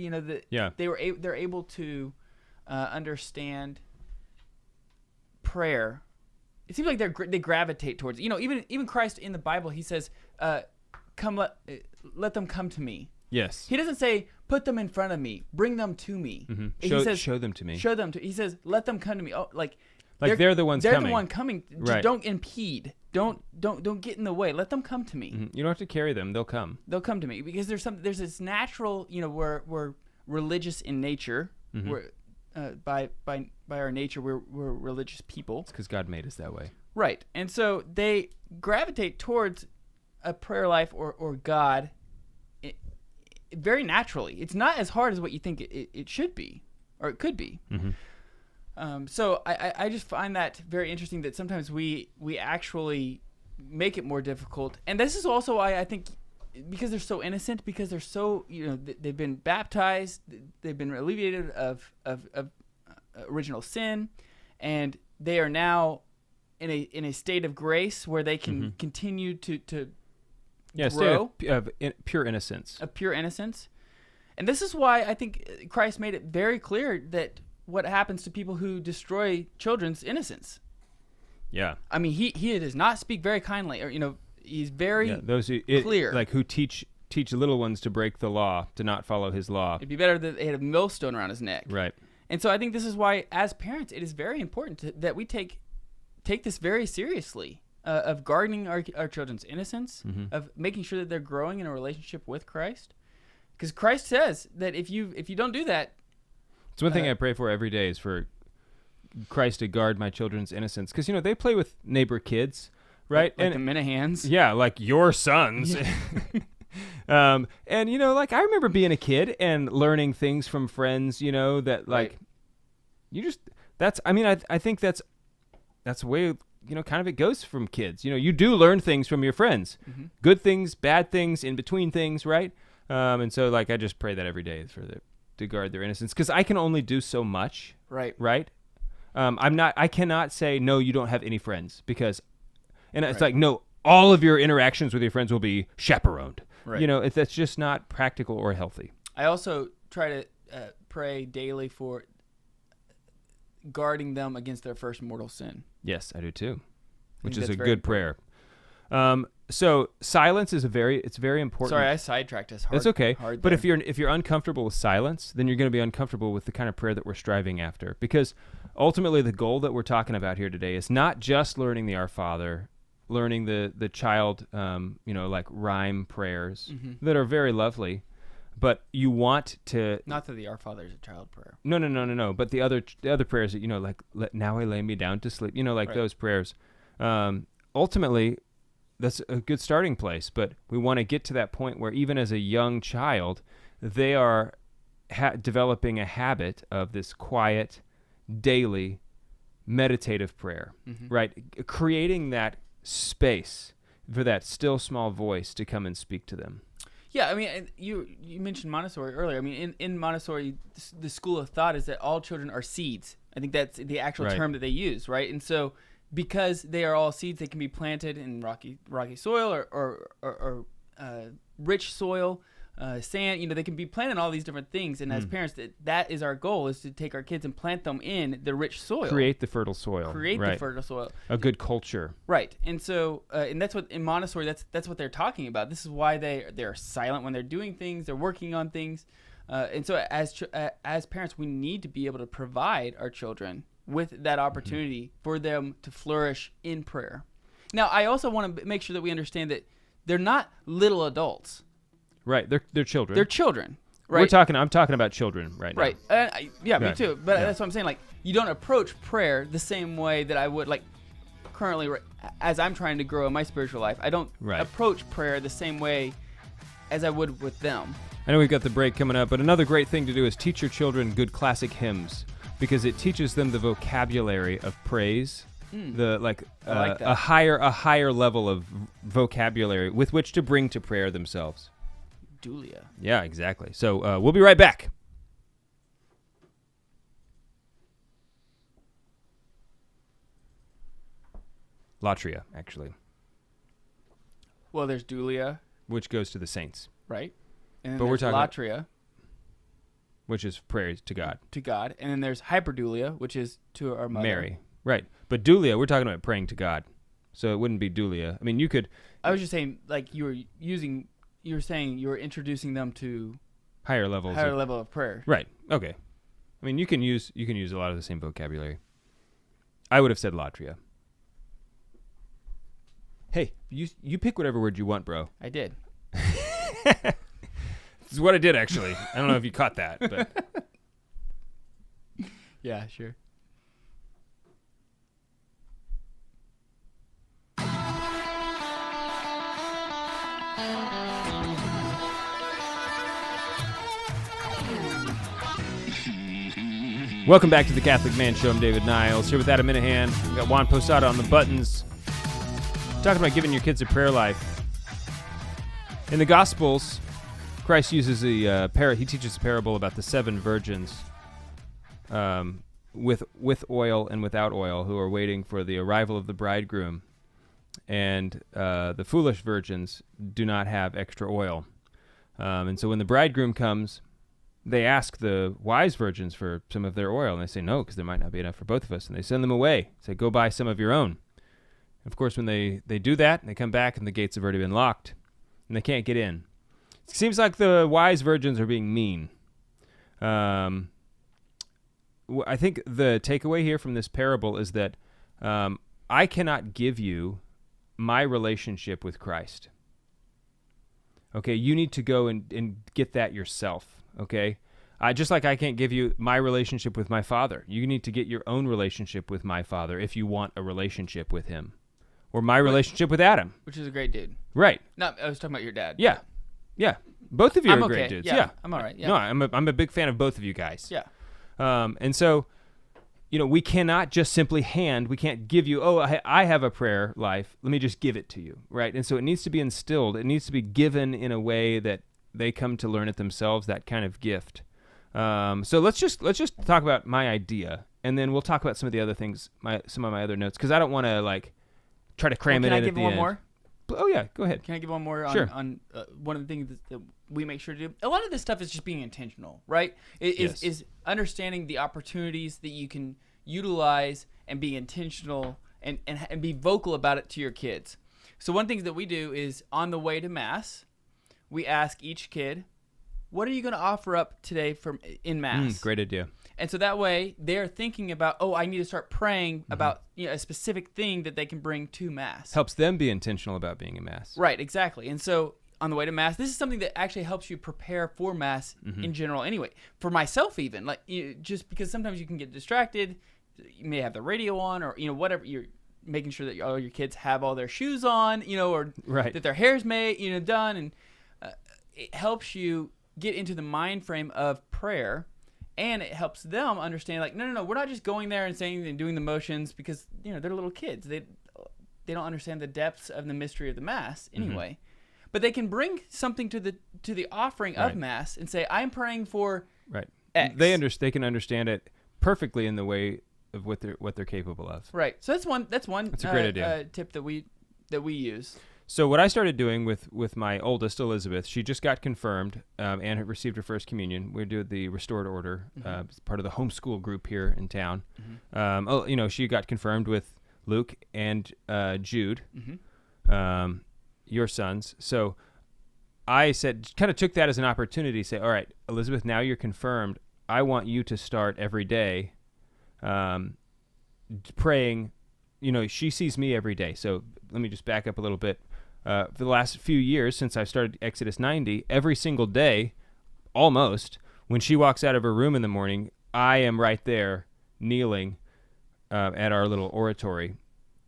they're able to understand prayer. It seems like they gravitate towards it. Even Christ in the Bible, he says, "Come, let them come to me." Yes. He doesn't say, "Put them in front of me, bring them to me." Mm-hmm. He says, "Show them to me." He says, "Let them come to me." Oh, like they're the ones coming. coming. They're the one coming. Right. Don't impede. Don't get in the way. Let them come to me. Mm-hmm. You don't have to carry them. They'll come. They'll come to me, because there's this natural, we're religious in nature. Mm-hmm. We're by our nature, we're religious people. It's because God made us that way. Right. And so they gravitate towards a prayer life or God very naturally. It's not as hard as what you think it should be, or it could be. Mm-hmm. So I just find that very interesting, that sometimes we actually make it more difficult. And this is also why I think, because they're so innocent, because they're so, they've been baptized, they've been alleviated of original sin, and they are now in a state of grace where they can continue to grow. State of pure innocence. Of pure innocence. And this is why I think Christ made it very clear that what happens to people who destroy children's innocence. Yeah. I mean, he does not speak very kindly, or he's very clear. Like who teach little ones to break the law, to not follow his law. It'd be better that they had a millstone around his neck. Right. And so I think this is why, as parents, it is very important that we take this very seriously, of guarding our children's innocence, of making sure that they're growing in a relationship with Christ. Because Christ says that if you don't do that, it's one thing I pray for every day, is for Christ to guard my children's innocence. Because they play with neighbor kids, right? Like the Minahans. Yeah, like your sons. Yeah. And like I remember being a kid and learning things from friends, that like I think that's the way, kind of it goes from kids. You do learn things from your friends, good things, bad things, in between things, right? And so like I just pray that every day to guard their innocence, because I can only do so much. Right. I cannot say no, you don't have any friends, because, and it's like, no, all of your interactions with your friends will be chaperoned. Right. That's just not practical or healthy. I also try to pray daily for guarding them against their first mortal sin. Yes, I do too, which is a good prayer. So silence is it's very important. Sorry, I sidetracked us. It's okay. But if you're uncomfortable with silence, then you're going to be uncomfortable with the kind of prayer that we're striving after, because ultimately the goal that we're talking about here today is not just learning the Our Father, learning the child, like rhyme prayers that are very lovely, but you want to, not that the Our Father is a child prayer. No. But the other prayers that like now I lay me down to sleep. Those prayers. Ultimately, that's a good starting place, but we want to get to that point where even as a young child, they are developing a habit of this quiet, daily, meditative prayer, right? Creating that space for that still small voice to come and speak to them. Yeah, I mean, you mentioned Montessori earlier. I mean, in Montessori, the school of thought is that all children are seeds. I think that's the actual term that they use, right? And so, because they are all seeds, they can be planted in rocky soil or rich soil, sand. They can be planted in all these different things. And as parents, that is our goal: is to take our kids and plant them in the rich soil. Create the fertile soil. The fertile soil. A good culture. Right. And so, and that's what in Montessori, that's what they're talking about. This is why they're silent when they're doing things. They're working on things. And so, as parents, we need to be able to provide our children with that opportunity for them to flourish in prayer. Now, I also want to make sure that we understand that they're not little adults. Right, they're children. They're children, right? I'm talking about children right now. Right, me too. But that's what I'm saying. Like, you don't approach prayer the same way that I would, like, currently, as I'm trying to grow in my spiritual life. I don't approach prayer the same way as I would with them. I know we've got the break coming up, but another great thing to do is teach your children good classic hymns, because it teaches them the vocabulary of praise, a higher level of vocabulary with which to bring to prayer themselves. Dulia. Yeah, exactly. So we'll be right back. Latria, actually. Well, there's Dulia, which goes to the saints, right? And but we're talking Latria, which is praise to God. To God. And then there's Hyperdulia, which is to our mother. Mary. Right. But Dulia, we're talking about praying to God. So it wouldn't be Dulia. I mean, you could... I was just saying, like, you were saying you were introducing them to... higher level of prayer. Right. Okay. I mean, you can use a lot of the same vocabulary. I would have said Latria. Hey, you pick whatever word you want, bro. I did. This is what I did, actually. I don't know if you caught that, but... Yeah, sure. Welcome back to the Catholic Man Show. I'm David Niles, here with Adam Minahan. We've got Juan Posada on the buttons. Talking about giving your kids a prayer life. In the Gospels, Christ uses he teaches a parable about the 7 virgins with oil and without oil who are waiting for the arrival of the bridegroom. And the foolish virgins do not have extra oil. And so when the bridegroom comes, they ask the wise virgins for some of their oil, and they say no, because there might not be enough for both of us, and they send them away. Say, go buy some of your own. Of course, when they do that, and they come back, and the gates have already been locked, and they can't get in. It seems like the wise virgins are being mean. I think the takeaway here from this parable is that I cannot give you my relationship with Christ. Okay, you need to go and get that yourself. Okay, just like I can't give you my relationship with my Father. You need to get your own relationship with my Father if you want a relationship with Him, or my relationship with Adam, which is a great dude. Right. No, I was talking about your dad. Yeah, both of you are great dudes. Yeah, I'm all right. Yeah, no, I'm a big fan of both of you guys. Yeah. And so we cannot just simply we can't give you, I have a prayer life, let me just give it to you, right? And so it needs to be instilled. It needs to be given in a way that they come to learn it themselves, that kind of gift. So let's just talk about my idea, and then we'll talk about some of the other things, some of my other notes, because I don't want to like try to cram it in at the end. Can I give one more? Oh yeah, go ahead. Can I give one more on one of the things that we make sure to do? A lot of this stuff is just being intentional, right? Is understanding the opportunities that you can utilize and be intentional and be vocal about it to your kids. So one thing that we do is on the way to Mass, we ask each kid, what are you going to offer up today in Mass? Great idea. And so that way they're thinking about, I need to start praying about a specific thing that they can bring to Mass. Helps them be intentional about being in Mass. Right, exactly. And so on the way to Mass, this is something that actually helps you prepare for Mass in general anyway. For myself even, just because sometimes you can get distracted, you may have the radio on or, whatever, you're making sure that all your kids have all their shoes on, or that their hair's made, done. And it helps you get into the mind frame of prayer. And it helps them understand, no, we're not just going there and saying and doing the motions because, they're little kids. They don't understand the depths of the mystery of the Mass anyway. But they can bring something to the offering of Mass and say, I'm praying for X. They can understand it perfectly in the way of what they're capable of. Right. So that's one. That's a great idea. Tip that we use. So what I started doing with my oldest, Elizabeth, she just got confirmed and had received her first communion. We do the Restored Order, it's part of the homeschool group here in town. She got confirmed with Luke and Jude, your sons. So I kind of took that as an opportunity to say, all right, Elizabeth, now you're confirmed. I want you to start every day praying. She sees me every day. So let me just back up a little bit. For the last few years, since I've started Exodus 90, every single day, almost, when she walks out of her room in the morning, I am right there kneeling at our little oratory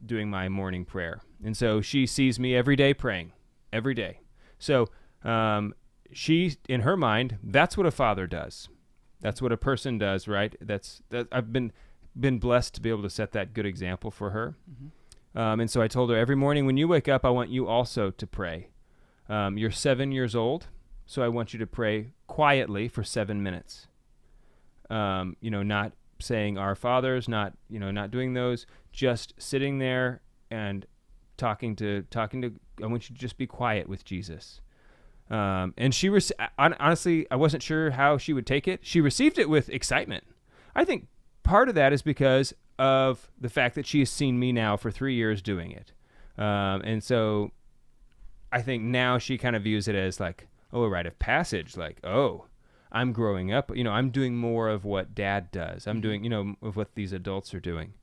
doing my morning prayer. And so she sees me every day praying, every day. So she, in her mind, that's what a father does. That's what a person does, right? I've been blessed to be able to set that good example for her. And so I told her, every morning when you wake up, I want you also to pray. You're 7 years old, so I want you to pray quietly for 7 minutes. Not saying Our Fathers, not doing those, just sitting there and talking to. I want you to just be quiet with Jesus. And she honestly, I wasn't sure how she would take it. She received it with excitement. I think part of that is because of the fact that she has seen me now for 3 years doing it. And so I think now she kind of views it as like, a rite of passage, I'm growing up, I'm doing more of what Dad does. I'm doing, of what these adults are doing.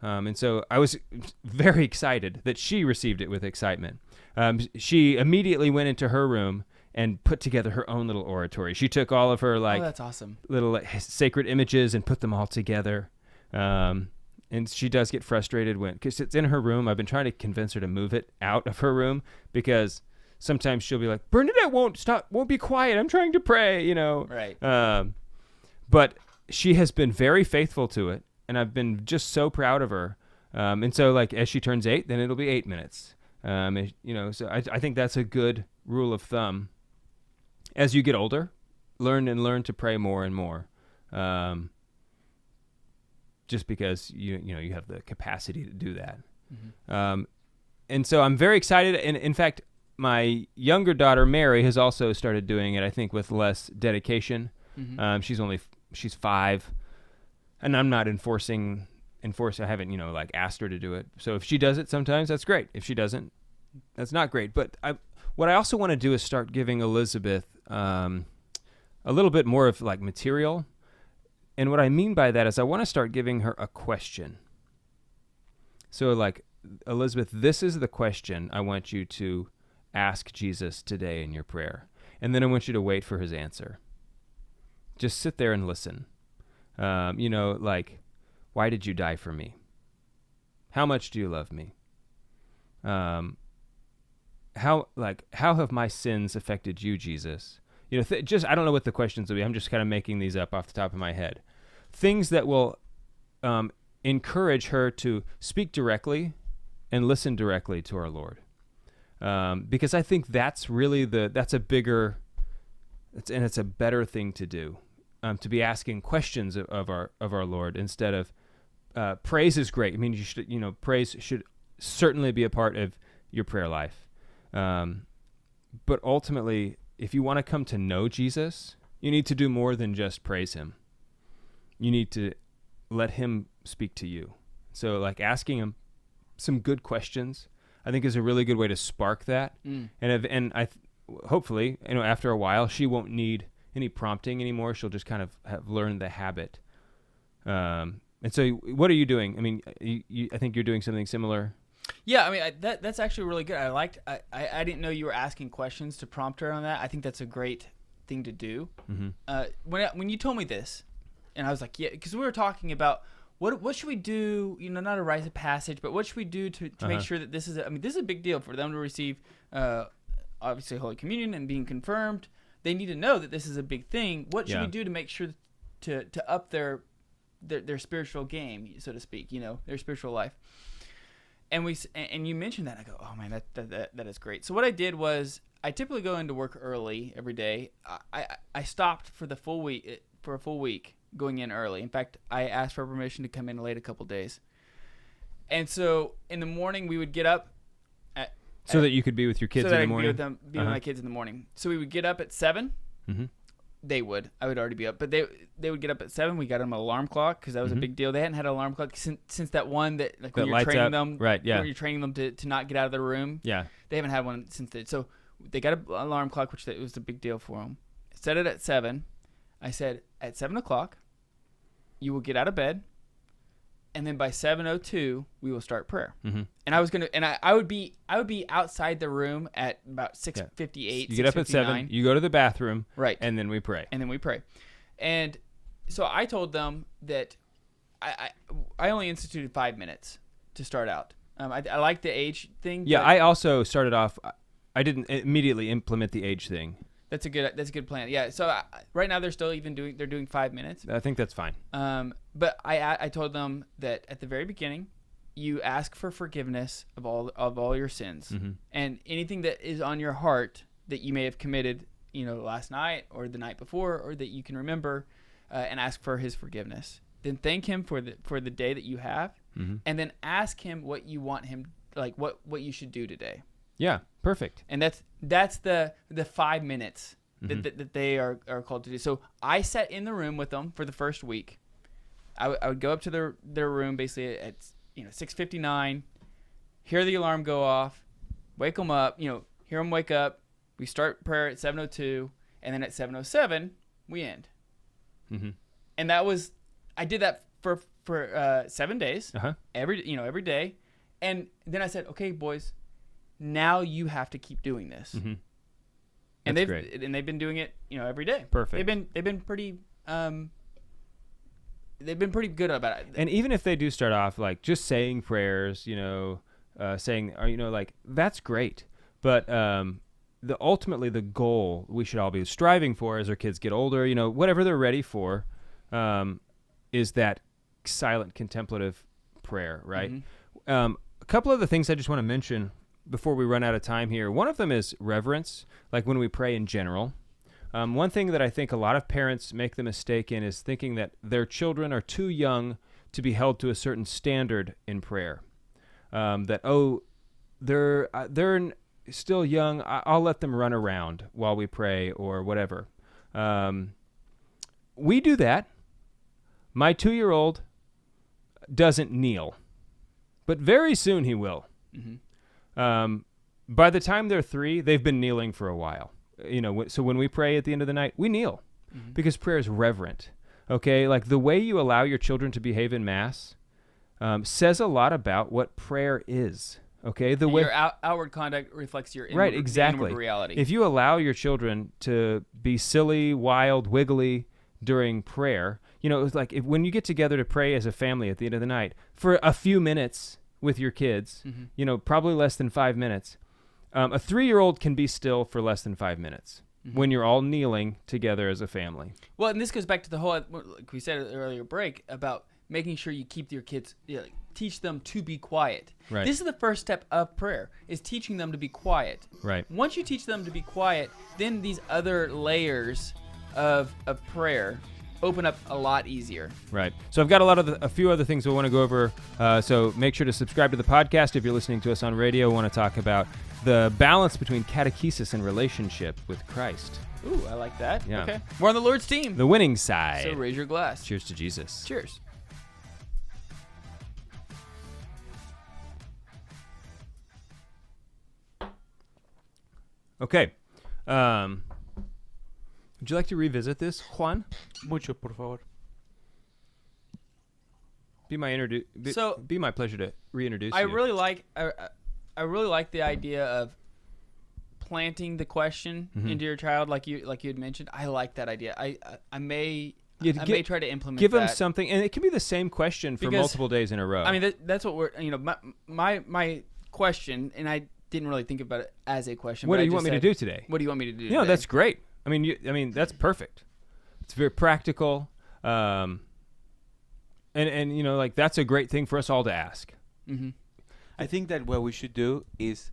And so I was very excited that she received it with excitement. She immediately went into her room and put together her own little oratory. She took all of her that's awesome. Little sacred images and put them all together. And she does get frustrated because it's in her room. I've been trying to convince her to move it out of her room because sometimes she'll be like, Bernadette won't be quiet. I'm trying to pray, Right. But she has been very faithful to it, and I've been just so proud of her. And so as she turns 8, then it'll be 8 minutes. So I think that's a good rule of thumb. As you get older, learn to pray more and more. Just because you have the capacity to do that. And so I'm very excited. And in fact, my younger daughter, Mary, has also started doing it, I think, with less dedication. She's 5, and I'm not enforcing. I haven't, asked her to do it. So if she does it sometimes, that's great. If she doesn't, that's not great. But what I also want to do is start giving Elizabeth a little bit more of material. And what I mean by that is I want to start giving her a question. So Elizabeth, this is the question I want you to ask Jesus today in your prayer. And then I want you to wait for his answer. Just sit there and listen. Why did you die for me? How much do you love me? How have my sins affected you, Jesus? I don't know what the questions will be. I'm just kind of making these up off the top of my head. Things that will encourage her to speak directly and listen directly to our Lord. Because I think that's really it's a better thing to do, to be asking questions of our Lord instead of praise is great. I mean, praise should certainly be a part of your prayer life. But ultimately, if you want to come to know Jesus, you need to do more than just praise him. You need to let him speak to you. So like asking him some good questions, I think is a really good way to spark that. Hopefully, after a while, she won't need any prompting anymore. She'll just kind of have learned the habit. And so what are you doing? I mean, I think you're doing something similar. Yeah, I mean, that's actually really good. I didn't know you were asking questions to prompt her on that. I think that's a great thing to do. Mm-hmm. When you told me this, and I was like, yeah, because we were talking about what should we do, not a rite of passage, but what should we do to make sure that this is a big deal for them to receive, obviously, Holy Communion and being confirmed. They need to know that this is a big thing. What should we do to make sure to up their spiritual game, so to speak, their spiritual life? And you mentioned that. I go, oh man, that is great. So what I did was I typically go into work early every day. I stopped for a full week going in early. In fact, I asked for permission to come in late a couple days. And so in the morning we would get up so that you could be with your kids in the morning. Be with my kids in the morning. So we would get up at 7. Mm-hmm. They would. I would already be up, but they would get up at 7. We got them an alarm clock because that was a big deal. They hadn't had an alarm clock since that one that when you're training them, right? Yeah, when you're training them to not get out of their room. Yeah, they haven't had one since then. So they got an alarm clock, which was a big deal for them. Set it at 7. I said at 7:00, you will get out of bed, and then by 7:02 we will start prayer. Mm-hmm. And I would be outside the room at about 6:58. You get up at 7. You go to the bathroom, right, and then we pray. And so I told them that I only instituted 5 minutes to start out. I like the age thing. Yeah, I also started off. I didn't immediately implement the age thing. That's a good plan. Yeah. So right now they're still doing 5 minutes. I think that's fine. But I told them that at the very beginning, you ask for forgiveness of all your sins, and anything that is on your heart that you may have committed, last night or the night before, or that you can remember, and ask for his forgiveness. Then thank him for the day that you have, and then ask him what you want him, like what you should do today. Yeah, perfect. And that's the 5 minutes that they are called to do. So I sat in the room with them for the first week. I would go up to their room basically at 6:59, hear the alarm go off, wake them up, hear them wake up. We start prayer at 7:02, and then at 7:07 we end. Mm-hmm. And I did that for 7 days, every day. And then I said, okay, boys, now you have to keep doing this. Mm-hmm. And great. they've been doing it, every day. Perfect. They've been pretty good about it. And even if they do start off like just saying prayers, saying, that's great. But ultimately the goal we should all be striving for as our kids get older, whatever they're ready for, is that silent contemplative prayer, right? Mm-hmm. A couple of the things I just want to mention before we run out of time here. One of them is reverence, like when we pray in general. One thing that I think a lot of parents make the mistake in is thinking that their children are too young to be held to a certain standard in prayer. They're still young. I'll let them run around while we pray or whatever. We do that. My 2-year-old doesn't kneel, but very soon he will. Mm-hmm. By the time they're 3, they've been kneeling for a while. So when we pray at the end of the night, we kneel because prayer is reverent. Okay, like the way you allow your children to behave in Mass says a lot about what prayer is. Okay, the way your outward conduct reflects your inward reality. If you allow your children to be silly, wild, wiggly during prayer, it's like when you get together to pray as a family at the end of the night for a few minutes with your kids, probably less than 5 minutes. A 3-year-old can be still for less than 5 minutes when you're all kneeling together as a family. Well, and this goes back to the whole, like we said at the earlier break, about making sure you keep your kids, teach them to be quiet. Right. This is the first step of prayer, is teaching them to be quiet. Right. Once you teach them to be quiet, then these other layers of prayer open up a lot easier. Right. So I've got a few other things I want to go over. So make sure to subscribe to the podcast if you're listening to us on radio. I want to talk about the balance between catechesis and relationship with Christ. Ooh, I like that. Yeah. Okay. We're on the Lord's team. The winning side. So raise your glass. Cheers to Jesus. Cheers. Okay. Would you like to revisit this, Juan? Mucho, por favor. Be my pleasure to reintroduce you. I really like the idea of planting the question into your child, like you had mentioned. I like that idea. I may try to implement. Give that. them something, and it can be the same question for multiple days in a row. I mean, that's what we're. My question, and I didn't really think about it as a question. What do you want me to do today? What do you want me to do? No, today? that's great. I mean, that's perfect. It's very practical, and that's a great thing for us all to ask. Mm-hmm. I think that what we should do is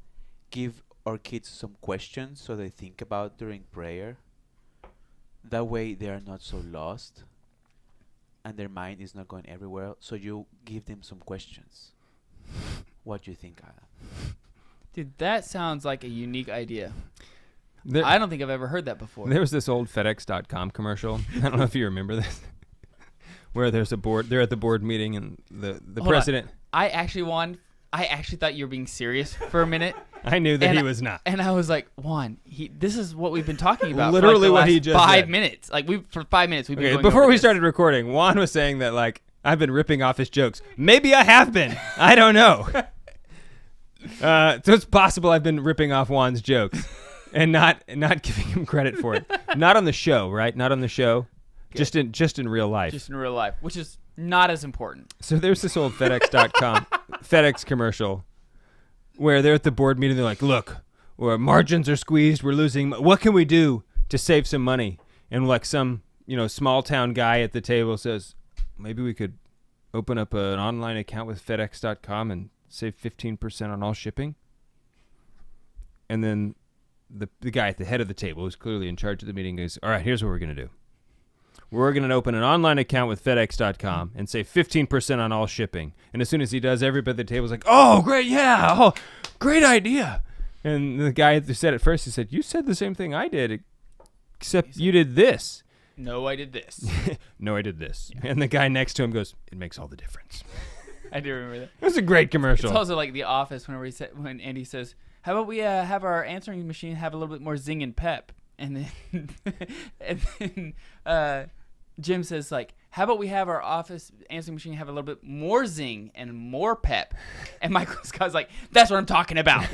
give our kids some questions so they think about during prayer. That way they are not so lost and their mind is not going everywhere. So you give them some questions. What do you think, Adam? Dude, that sounds like a unique idea. There, I don't think I've ever heard that before. There was this old FedEx.com commercial. I don't know if you remember this, where there's a board. They're at the board meeting, and the president. I actually thought you were being serious for a minute. I knew that he was not. And I was like, Juan, this is what we've been talking about. Literally for like the what last he just 5 said. minutes. For 5 minutes we've been Okay, going before over we this. started recording, Juan was saying that I've been ripping off his jokes. Maybe I have been. I don't know. So it's possible I've been ripping off Juan's jokes and not giving him credit for it. Not on the show, right? Not on the show. Good. Just in real life. Just in real life, which is not as important. So there's this old FedEx.com FedEx commercial where they're at the board meeting. They're like, look, our margins are squeezed. We're losing. What can we do to save some money? And some small town guy at the table says, maybe we could open up an online account with FedEx.com and save 15% on all shipping. And then the guy at the head of the table, who's clearly in charge of the meeting, goes, all right, here's what we're going to do. We're going to open an online account with FedEx.com and save 15% on all shipping. And as soon as he does, everybody at the table's like, oh, great, yeah, oh, great idea. And the guy who said it first, he said, you said the same thing I did, except you did this. No, I did this. No, I did this. Yeah. And the guy next to him goes, it makes all the difference. I do remember that. It was a great commercial. It's also like The Office when Andy says, how about we have our answering machine have a little bit more zing and pep? And then Jim says, how about we have our office answering machine have a little bit more zing and more pep? And Michael Scott's like, that's what I'm talking about.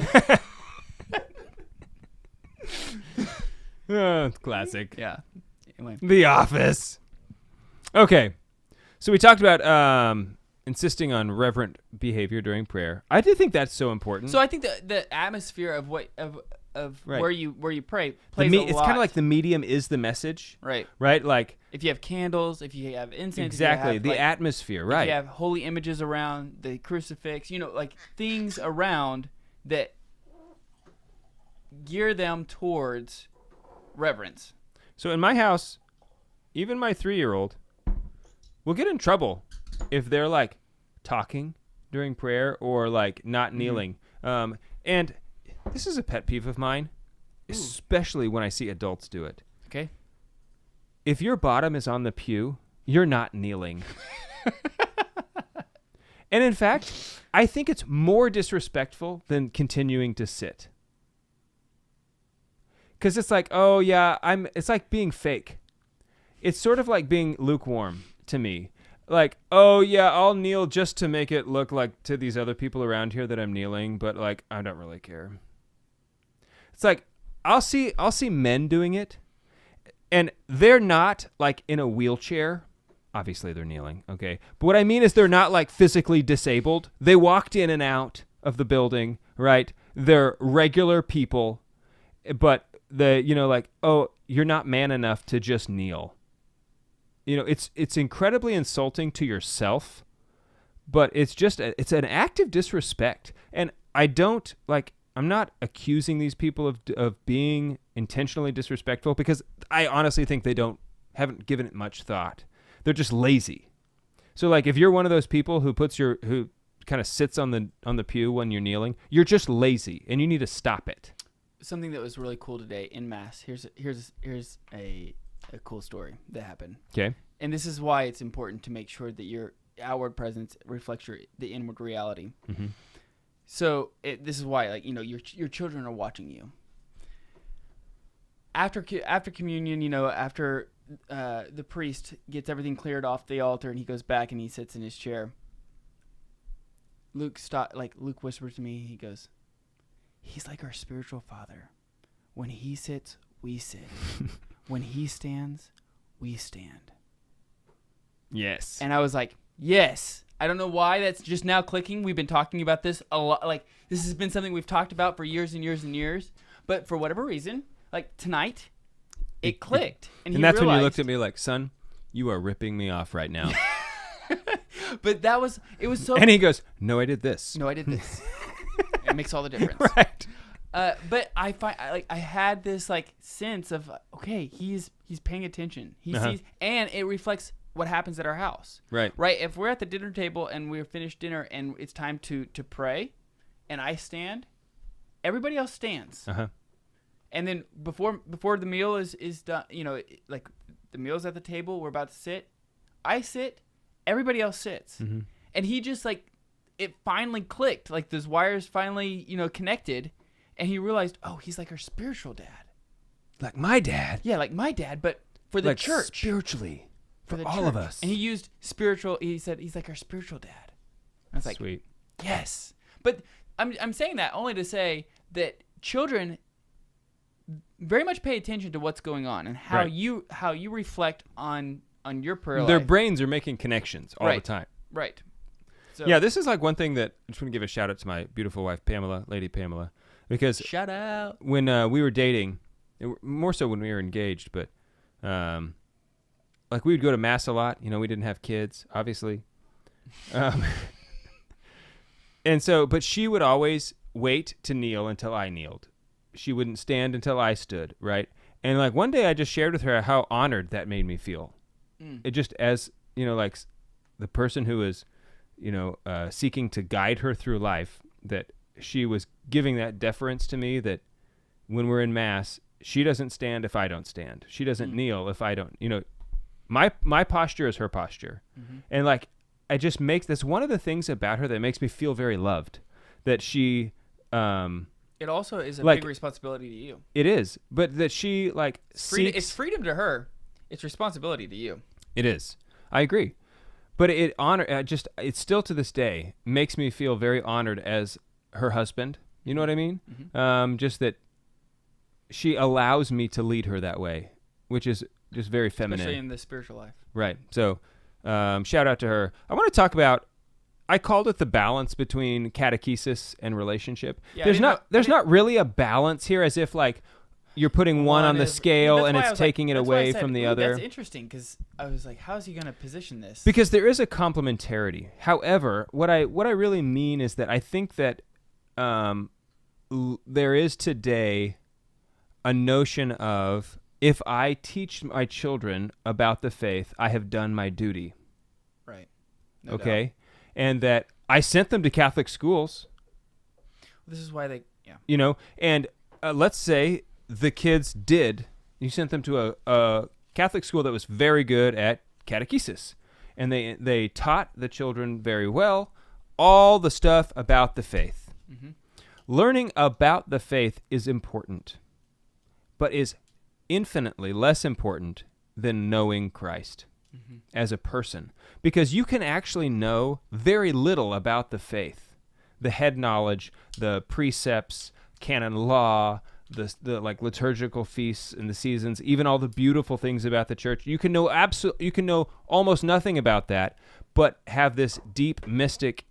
Oh, it's classic. Yeah. Anyway. The Office. Okay. So we talked about insisting on reverent behavior during prayer. I do think that's so important. So I think the atmosphere of Right. where you pray plays a lot. It's kind of like the medium is the message. Right. Right? Like if you have candles, if you have incense. exactly. If you have, the atmosphere, right. If you have holy images around, the crucifix, things around that gear them towards reverence. So in my house, even my 3-year-old will get in trouble if they're talking during prayer or not kneeling. And this is a pet peeve of mine, especially when I see adults do it. Okay. If your bottom is on the pew, you're not kneeling. And in fact, I think it's more disrespectful than continuing to sit. Because it's oh yeah, it's like being fake. It's sort of like being lukewarm to me. Oh yeah, I'll kneel just to make it look like to these other people around here that I'm kneeling, but I don't really care. It's I'll see men doing it, and they're not in a wheelchair. Obviously they're kneeling, okay? But what I mean is they're not physically disabled. They walked in and out of the building, right? They're regular people, but oh, you're not man enough to just kneel. it's incredibly insulting to yourself, but it's an act of disrespect. And I'm not accusing these people of being intentionally disrespectful, because I honestly think they haven't given it much thought. They're just lazy. So like, if you're one of those people who kind of sits on the pew when you're kneeling, you're just lazy and you need to stop it. Something that was really cool today in Mass. Here's a cool story that happened. Okay. And this is why it's important to make sure that your outward presence reflects the inward reality. Mm-hmm. So this is why, like, your children are watching you. After communion, after the priest gets everything cleared off the altar and he goes back and he sits in his chair, Luke whispers to me. He goes, "He's like our spiritual father. When he sits, we sit. When he stands, we stand." Yes. And I was like, yes. I don't know why that's just now clicking. We've been talking about this a lot. Like, this has been something we've talked about for years and years and years. But for whatever reason, like tonight, it clicked. And that's when you looked at me like, son, you are ripping me off right now. But it was so. And he goes, no, I did this. No, I did this. It makes all the difference. Right. But I had this like sense of, okay, he's paying attention. He sees, and it reflects what happens at our house. Right. Right. If we're at the dinner table and we're finished dinner and it's time to pray, and I stand, everybody else stands. Uh-huh. And then before the meal is done, like the meal's at the table, we're about to sit. I sit, everybody else sits. Mm-hmm. And he just like, it finally clicked. Like those wires finally, connected. And he realized, oh, he's like our spiritual dad. Like my dad. Yeah, like my dad, but for the like church. Spiritually. For the all church. of us. And he used spiritual. He said he's like our spiritual dad. I was like, sweet. Yes. But I'm saying that only to say that children very much pay attention to what's going on and how you reflect on your prayer Their life. brains are making connections all the time. Right. So, yeah, this is like one thing that I just want to give a shout out to my beautiful wife, Pamela, Lady Pamela, because shout out. When we were dating, more so when we were engaged, but like we would go to Mass a lot. We didn't have kids, obviously. And so, but she would always wait to kneel until I kneeled. She wouldn't stand until I stood, right? And like one day I just shared with her how honored that made me feel. It just, as, like the person who is, seeking to guide her through life, that she was giving that deference to me, that when we're in Mass, she doesn't stand if I don't stand. She doesn't kneel if I don't, my posture is her posture. Mm-hmm. And like, that's one of the things about her that makes me feel very loved, that she, it also is a like, big responsibility to you. It is, but that she like it's freedom to her. It's responsibility to you. It is. I agree. But it still to this day makes me feel very honored as her husband. You know what I mean? Mm-hmm. Just that she allows me to lead her that way, which is just very feminine. Especially in the spiritual life. Right. So shout out to her. I want to talk about, I called it the balance between catechesis and relationship. Yeah, there's not really a balance here, as if like you're putting one on the scale and it's taking it away from the other. That's interesting, because I was like, how is he going to position this? Because there is a complementarity. However, what I really mean is that I think that there is today a notion of, if I teach my children about the faith, I have done my duty. Right. No okay. Doubt. And that I sent them to Catholic schools. This is why they, and let's say the kids you sent them to a Catholic school that was very good at catechesis. And they taught the children very well all the stuff about the faith. Mm-hmm. Learning about the faith is important, but is infinitely less important than knowing Christ as a person, because you can actually know very little about the faith, the head knowledge, the precepts, canon law, the like liturgical feasts and the seasons, even all the beautiful things about the church. You can know almost nothing about that, but have this deep mystic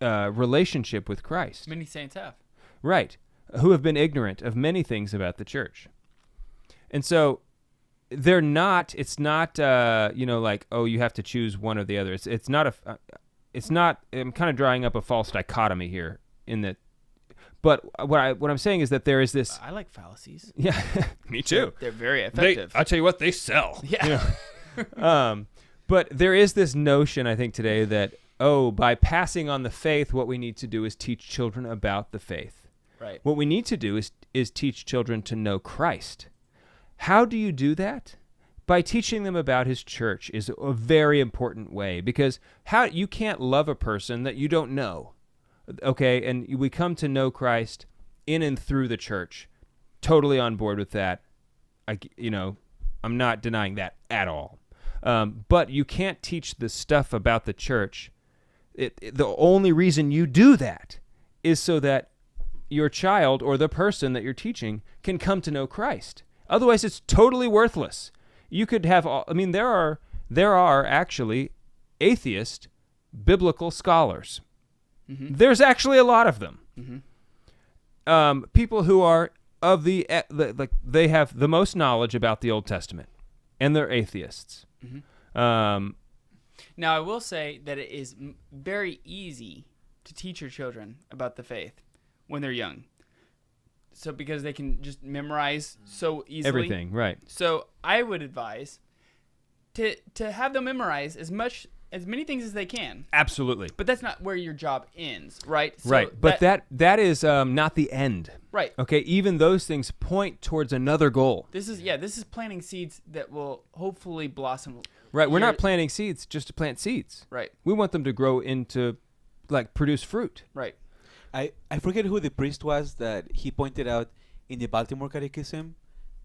relationship with Christ. Many saints have. Right. Who have been ignorant of many things about the church. And so they're not. It's not. Like, oh, you have to choose one or the other. It's not a. It's not. I'm kind of drawing up a false dichotomy here in that. But what I'm saying is that there is this. I like fallacies. Yeah, me too. They're very effective. I'll tell you what, they sell. Yeah. But there is this notion, I think, today that, by passing on the faith, what we need to do is teach children about the faith. Right. What we need to do is teach children to know Christ. How do you do that? By teaching them about his church is a very important way, because you can't love a person that you don't know. Okay, and we come to know Christ in and through the church. Totally on board with that. I'm not denying that at all. But you can't teach the stuff about the church. The only reason you do that is so that your child or the person that you're teaching can come to know Christ. Otherwise, it's totally worthless. You could have there are actually atheist biblical scholars. Mm-hmm. There's actually a lot of them. Mm-hmm. People who are of they have the most knowledge about the Old Testament, and they're atheists. Mm-hmm. Now, I will say that it is very easy to teach your children about the faith when they're young. So because they can just memorize so easily. Everything, right. So I would advise to have them memorize as many things as they can. Absolutely. But that's not where your job ends, right? So right. But that is not the end. Right. Okay. Even those things point towards another goal. This is planting seeds that will hopefully blossom. Right. We're not planting seeds just to plant seeds. Right. We want them to grow into, produce fruit. Right. I forget who the priest was that he pointed out in the Baltimore Catechism,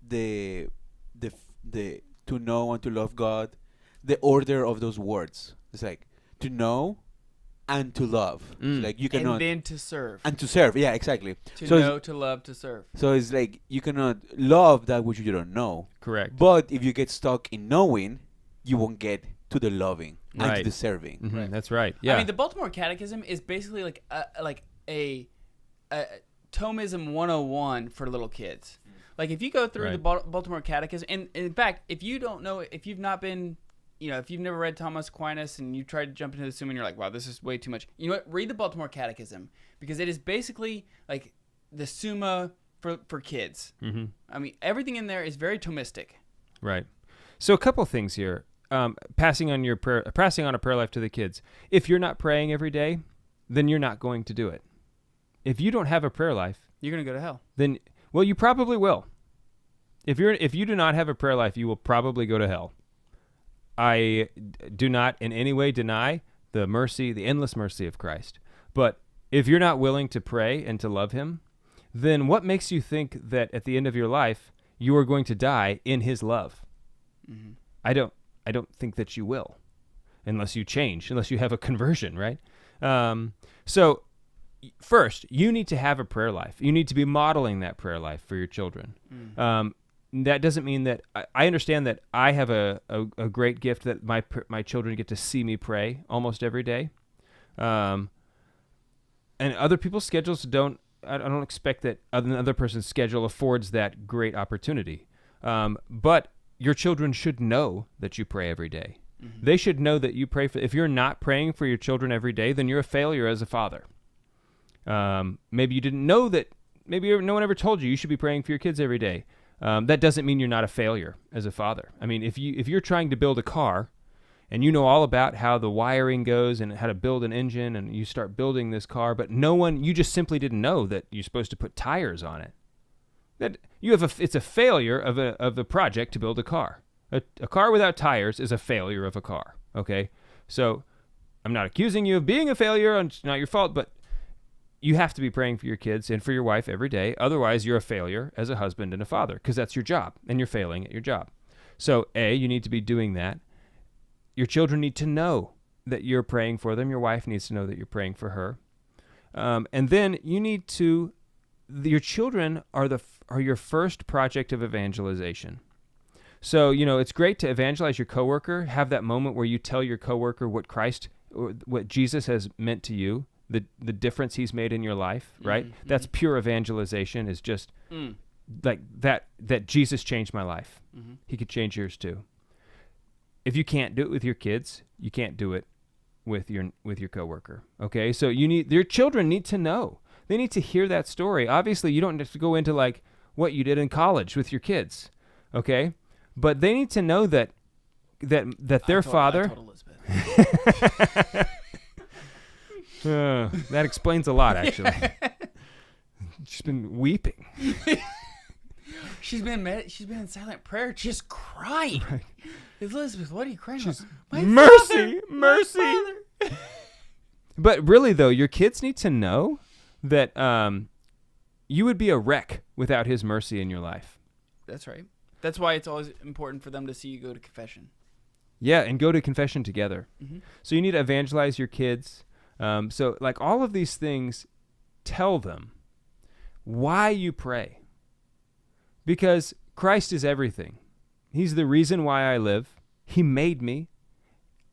the to know and to love God, the order of those words. It's like to know and to love. Mm. Like you cannot, and then to serve. and to serve. Yeah, exactly. To So know, to love, to serve. So it's like you cannot love that which you don't know. Correct. But if you get stuck in knowing, you won't get to the loving and to Right. the serving. Mm-hmm. Right. That's right. Yeah. I mean, the Baltimore Catechism is basically like a Thomism 101 for little kids. Like if you go through Right. the Baltimore Catechism, and in fact, if you don't know, if you've not been, if you've never read Thomas Aquinas and you tried to jump into the Summa and you're like, wow, this is way too much. You know what? Read the Baltimore Catechism, because it is basically like the Summa for kids. Mm-hmm. I mean, everything in there is very Thomistic. Right. So a couple things here. Passing on a prayer life to the kids. If you're not praying every day, then you're not going to do it. If you don't have a prayer life, You're going to go to hell. then you probably will. If you do not have a prayer life, you will probably go to hell. I do not in any way deny the endless mercy of Christ. But if you're not willing to pray and to love him, then what makes you think that at the end of your life you are going to die in his love? Mm-hmm. I don't think that you will, unless you change, unless you have a conversion, right? So first, you need to have a prayer life. You need to be modeling that prayer life for your children. That doesn't mean that I understand that I have a great gift that my children get to see me pray almost every day. And other people's schedules don't. I don't expect that another person's schedule affords that great opportunity. But your children should know that you pray every day. Mm-hmm. They should know that you pray for. If you're not praying for your children every day, then you're a failure as a father. Maybe you didn't know that. Maybe no one ever told you should be praying for your kids every day. That doesn't mean you're not a failure as a father. I mean, if you're trying to build a car, and you know all about how the wiring goes and how to build an engine, and you start building this car, but you just simply didn't know that you're supposed to put tires on it. That it's a failure of a project to build a car. A car without tires is a failure of a car. Okay, so I'm not accusing you of being a failure. It's not your fault, but you have to be praying for your kids and for your wife every day. Otherwise, you're a failure as a husband and a father, because that's your job, and you're failing at your job. So, you need to be doing that. Your children need to know that you're praying for them. Your wife needs to know that you're praying for her. And then your children are your first project of evangelization. So, it's great to evangelize your coworker, have that moment where you tell your coworker what Christ or what Jesus has meant to you, the difference he's made in your life, right? Mm-hmm. That's pure evangelization, is just like that Jesus changed my life. Mm-hmm. He could change yours too. If you can't do it with your kids, you can't do it with your coworker. Okay? So your children need to know. They need to hear that story. Obviously, you don't have to go into like what you did in college with your kids. Okay? But they need to know that their father. I told Elizabeth. That explains a lot, actually. She's been weeping. She's been in silent prayer, just crying. Right. Elizabeth, what are you crying She's, about? mercy. Father. But really, though, your kids need to know that you would be a wreck without his mercy in your life. That's right. That's why it's always important for them to see you go to confession. Yeah, and go to confession together. Mm-hmm. So you need to evangelize your kids. So like all of these things, tell them why you pray. Because Christ is everything. He's the reason why I live. He made me.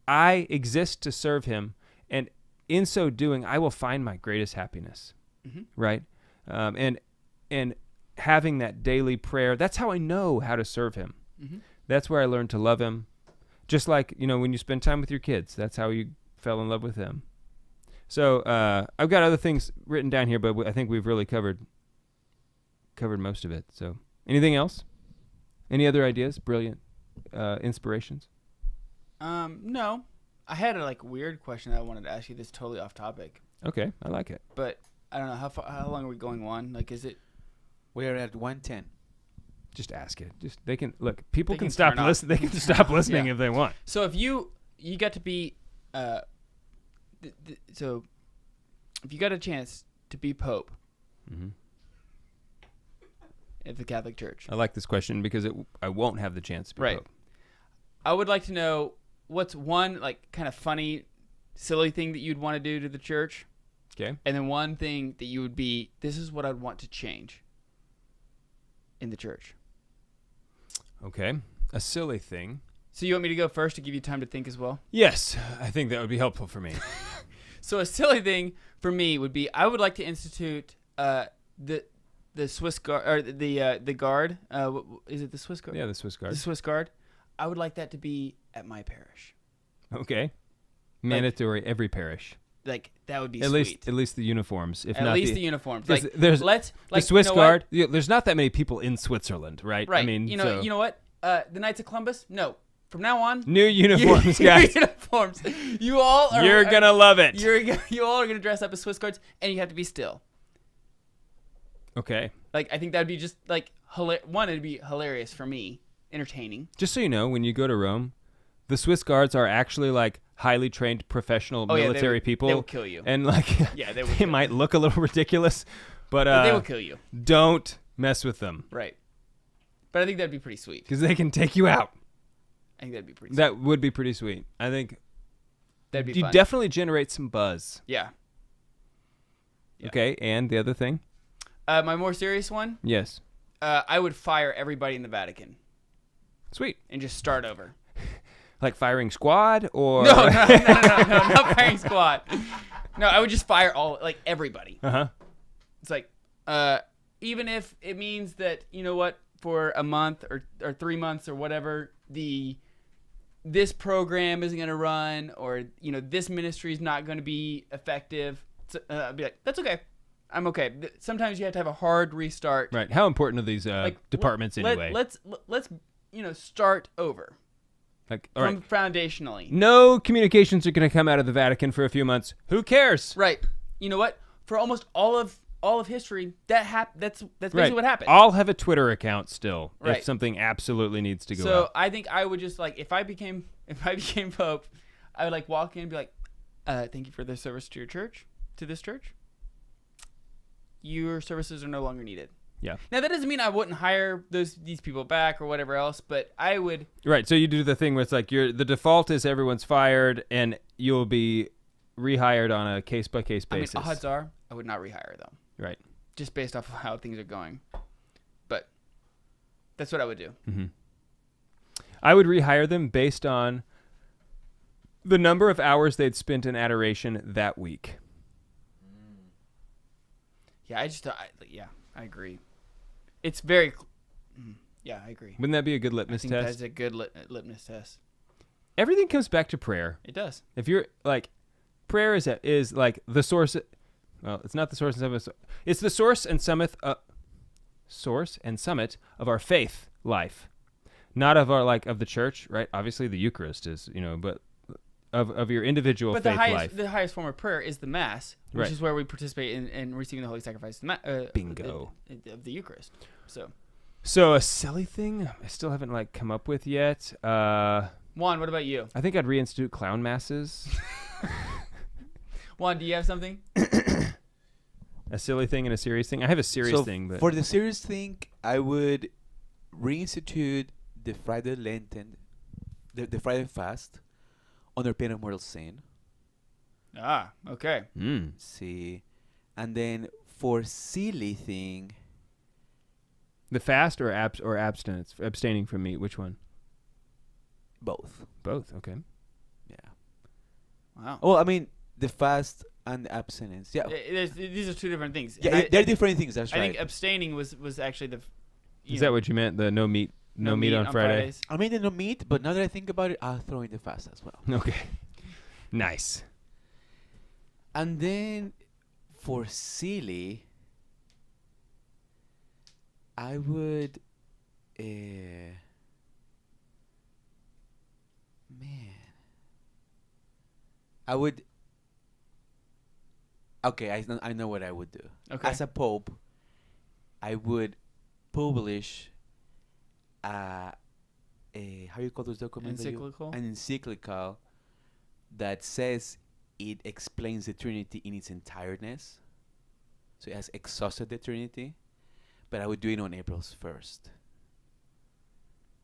I exist to serve him. And in so doing, I will find my greatest happiness. Mm-hmm. Right? And having that daily prayer, that's how I know how to serve him. Mm-hmm. That's where I learned to love him. Just like, when you spend time with your kids, that's how you fell in love with him. So I've got other things written down here, but I think we've really covered most of it. So anything else? Any other ideas? Brilliant inspirations? No. I had a weird question that I wanted to ask you that's totally off topic. Okay, I like it. But I don't know how long are we going on? Is it? We're at 110. Just ask it. They can look. People They can can stop turn off. listening. They can stop listening Yeah. if they want. So if you got to be, so if you got a chance to be Pope Mm-hmm. at the Catholic Church, I like this question because I won't have the chance to be right? Pope. I would like to know what's one kind of funny, silly thing that you'd want to do to the church, Okay. and then one thing that you would be. This is what I'd want to change in the church. Okay. A silly thing. So you want me to go first to give you time to think as well? Yes, I think that would be helpful for me. So a silly thing for me would be I would like to institute the Swiss Guard or the Guard. Is it the Swiss Guard? Yeah, the Swiss Guard. The Swiss Guard. I would like that to be at my parish. Okay. Mandatory every parish. That would be At sweet. least the uniforms. If At not least the uniforms. 'cause there's let's the Swiss you know Guard. There's not that many people in Switzerland, right? Right. I mean, you know what? The Knights of Columbus. No. From now on, new uniforms, new guys. uniforms. You all are. You're gonna love it. You all are gonna dress up as Swiss Guards, and you have to be still. Okay. I think that would be just one. It'd be hilarious for me, entertaining. Just so you know, when you go to Rome, the Swiss Guards are actually highly trained professional military people. They will kill you. And Yeah, they would they kill might look a little ridiculous, but they will kill you. don't mess with them Right. But I think that'd be pretty sweet. because they can take you out. I think that'd be pretty. That would be pretty sweet. I think That'd be you fun. definitely generate some buzz. Yeah. Yeah. Okay, and the other thing? My more serious one. Yes. I would fire everybody in the Vatican Sweet. and just start over. Like firing squad or No, not firing squad. No, I would just fire everybody. Uh-huh. It's even if it means that, you know what, for a month or 3 months or whatever, this program isn't going to run, or this ministry is not going to be effective. So, I'd be like, that's okay. I'm okay. Sometimes you have to have a hard restart. Right. How important are these departments anyway? Let's start over All from right. foundationally. No communications are going to come out of the Vatican for a few months. Who cares? Right. You know what? For almost all of history, that's basically Right. what happened. I'll have a Twitter account still Right. if something absolutely needs to go So out. I think I would just if I became Pope, I would walk in and be like, thank you for the service to your church, to this church. Your services are no longer needed. Yeah. Now that doesn't mean I wouldn't hire these people back or whatever else, but I would. Right. So you do the thing where it's the default is everyone's fired and you'll be rehired on a case-by-case basis. I mean, odds are I would not rehire them, Right. just based off of how things are going. But that's what I would do. Mm-hmm. I would rehire them based on the number of hours they'd spent in adoration that week. Yeah, I agree. It's very. Yeah, I agree. Wouldn't that be a good I litmus think test? that's a good litmus test. Everything comes back to prayer. It does. If you're like, prayer is like the source. Well, it's not the source and summit. It's the source and summit of our faith life, not of our of the church, right? Obviously, the Eucharist is, but of your individual But faith life. the highest form of prayer is the Mass, which Right. is where we participate in receiving the Holy Sacrifice Bingo. of the Eucharist. So a silly thing I still haven't come up with yet. Juan, what about you? I think I'd reinstitute clown masses. Juan, do you have something? A silly thing and a serious thing. I have a serious So thing, but for the serious thing, I would reinstitute the Friday Lenten, the Friday fast, under pain of mortal sin. Ah, okay. See, and then for silly thing, the fast or abstinence, abstaining from meat. Which one? both. Both. Okay. Yeah. Wow. Well, I mean, the fast and the abstinence. Yeah. These are two different things. Yeah, they're different things. That's I right. think abstaining was actually the. Is that what you meant? The no meat on Friday? Fridays. I mean, the no meat, but now that I think about it, I'll throw in the fast as well. Okay. Nice. And then for silly, I would, I would. Okay, I know what I would do. Okay. As a pope, I would publish how you call those documents? Encyclical? An encyclical that says it explains the Trinity in its entireness. So it has exhausted the Trinity. But I would do it on April 1st.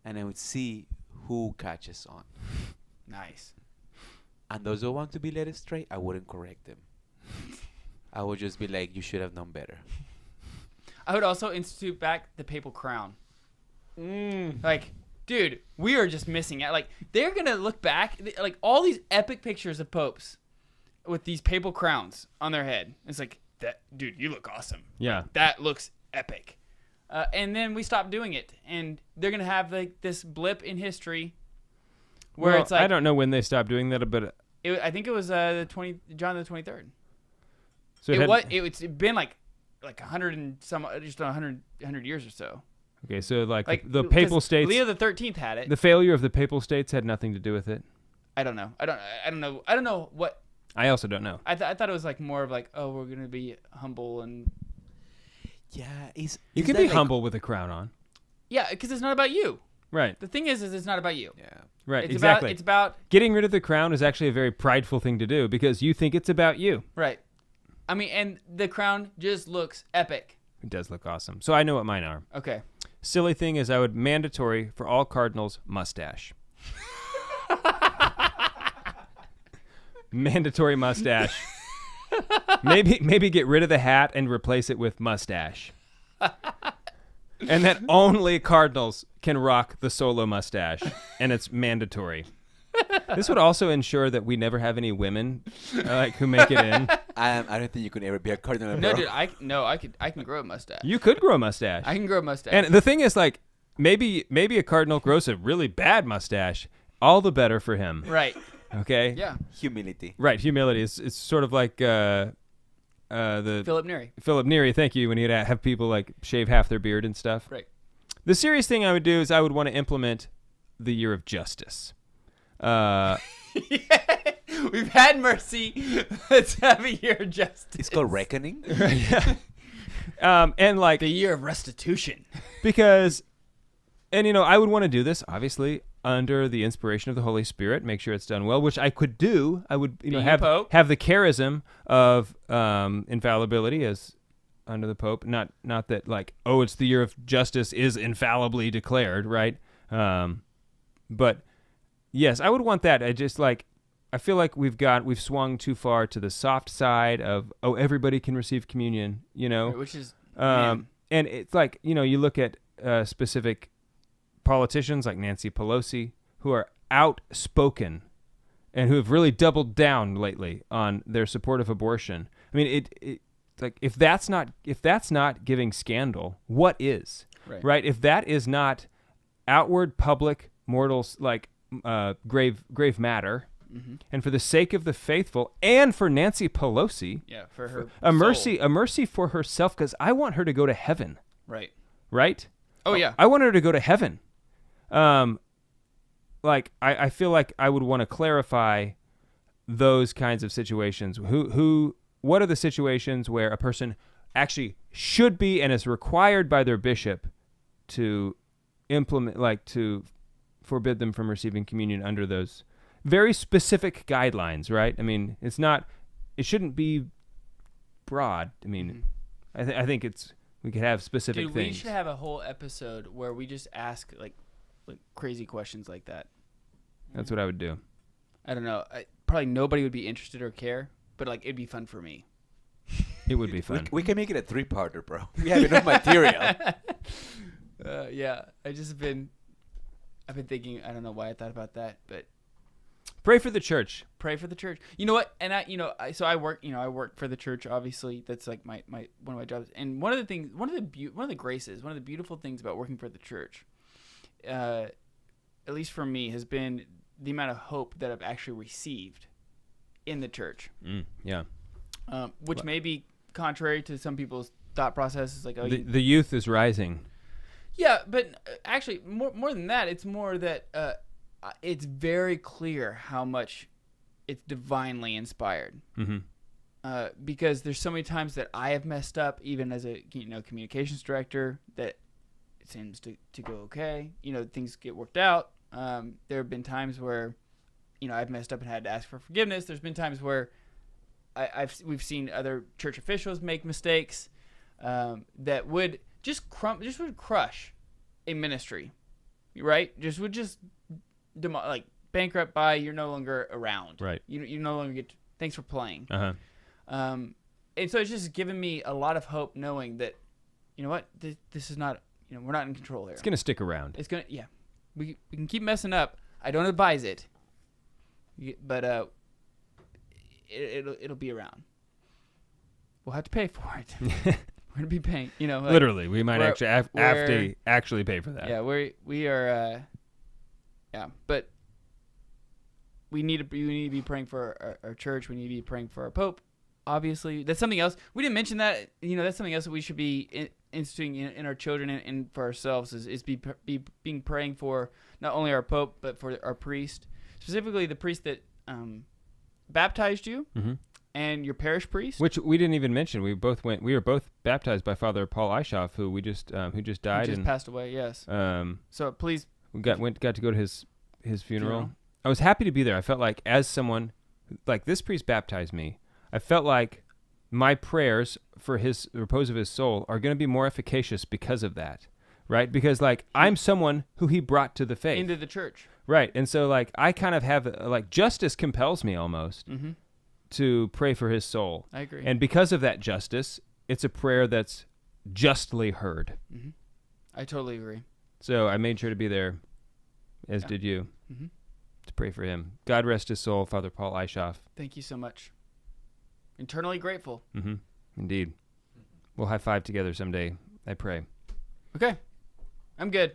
And I would see who catches on. Nice. And those who want to be led astray, I wouldn't correct them. I would just be like, you should have known better. I would also institute back the papal crown. Dude, we are just missing out. They're gonna look back, all these epic pictures of popes with these papal crowns on their head. It's like, that, dude, you look awesome. Yeah. That looks epic. And then we stop doing it, and they're gonna have this blip in history where it's I don't know when they stopped doing that, but I think it was John the 23rd. so It's been like 100 and some, just 100 years or so. okay. So the papal states, Leo the 13th had it. the failure of the papal states had nothing to do with it. I don't know. I don't know what. I also don't know. I thought it was more of we're gonna be humble and. Yeah, You can be humble with a crown on. Yeah, because it's not about you. Right. The thing is it's not about you. Yeah. Right. It's exactly. It's about. Getting rid of the crown is actually a very prideful thing to do because you think it's about you. Right. I mean, and the crown just looks epic. It does look awesome. So I know what mine are. Okay. Silly thing is I would mandatory for all cardinals mustache. Mandatory mustache. Maybe get rid of the hat and replace it with mustache. And that only cardinals can rock the solo mustache, and it's mandatory. This would also ensure that we never have any women who make it in. I don't think you could ever be a cardinal. No, bro. dude. I can grow a mustache. You could grow a mustache. I can grow a mustache. And the thing is, maybe a cardinal grows a really bad mustache. All the better for him. Right. Okay. Yeah. Humility. Right. Humility. It's sort of like the Philip Neri. Philip Neri. Thank you. When he'd have people shave half their beard and stuff. Right. The serious thing I would do is I would want to implement the year of justice. We've had mercy. Let's have a year of justice. It's called reckoning. Yeah. And the year of restitution. Because, and I would want to do this obviously under the inspiration of the Holy Spirit. Make sure it's done well, which I could do. I would, have the charism of infallibility as under the Pope. Not that it's the year of justice is infallibly declared, right? But yes, I would want that. I just I feel like we've swung too far to the soft side of everybody can receive communion, Which is and it's you look at specific politicians like Nancy Pelosi who are outspoken and who have really doubled down lately on their support of abortion. I mean, It's like if that's not giving scandal, what is? Right? If that is not outward public mortals like grave matter, and for the sake of the faithful, and for Nancy Pelosi, for her a mercy for herself, because I want her to go to heaven. Right? Oh yeah. I want her to go to heaven. Like I feel like I would want to clarify those kinds of situations. What are the situations where a person actually should be and is required by their bishop to implement, like to forbid them from receiving communion under those very specific guidelines, right? I mean, it shouldn't be broad. I mean, I think we could have specific things. We should have a whole episode where we just ask like crazy questions like that. That's what I would do. I don't know. Probably nobody would be interested or care, but like it'd be fun for me. It would be fun. We can make it a 3-parter, bro. We have enough material. Yeah, I've been thinking. I don't know why I thought about that, but pray for the church. Pray for the church. You know what? And I work for the church. Obviously, that's like my one of my jobs. And one of the things, one of the graces, one of the beautiful things about working for the church, at least for me, has been the amount of hope that I've actually received in the church. Yeah. Which may be contrary to some people's thought processes, like the youth is rising. Yeah, but actually, more than that, it's more that it's very clear how much it's divinely inspired. Because there's so many times that I have messed up, even as a communications director, that it seems to go okay. Things get worked out. There have been times where, I've messed up and had to ask for forgiveness. There's been times where we've seen other church officials make mistakes that would just would crush a ministry, right? Just bankrupt by you're no longer around. Right. You no longer get. Thanks for playing. And so it's just given me a lot of hope, knowing that, what, this is not, we're not in control here. It's gonna stick around. It's gonna, yeah. We can keep messing up. I don't advise it, but it'll be around. We'll have to pay for it. We're gonna be paying. Literally, we might actually have to actually pay for that. Yeah, we are. Yeah, but we need to be praying for our church. We need to be praying for our Pope. Obviously, that's something else. We didn't mention that. That's something else that we should be instituting in our children and for ourselves is being praying for not only our Pope but for our priest, specifically the priest that baptized you and your parish priest, which we didn't even mention. We were both baptized by Father Paul Eishoff, who just died and passed away. Yes. So please, we got to go to his funeral. I was happy to be there. I felt like, as someone like this priest baptized me, I felt like my prayers for his repose of his soul are going to be more efficacious because of that, right? Because I'm someone who he brought to the faith, into the church, right? And so I kind of have justice compels me almost to pray for his soul. I agree. And because of that justice, it's a prayer that's justly heard. I totally agree. So I made sure to be there, as did you, to pray for him. God rest his soul, Father Paul Eishoff. Thank you so much. Eternally grateful. Indeed. We'll high five together someday, I pray. Okay. I'm good.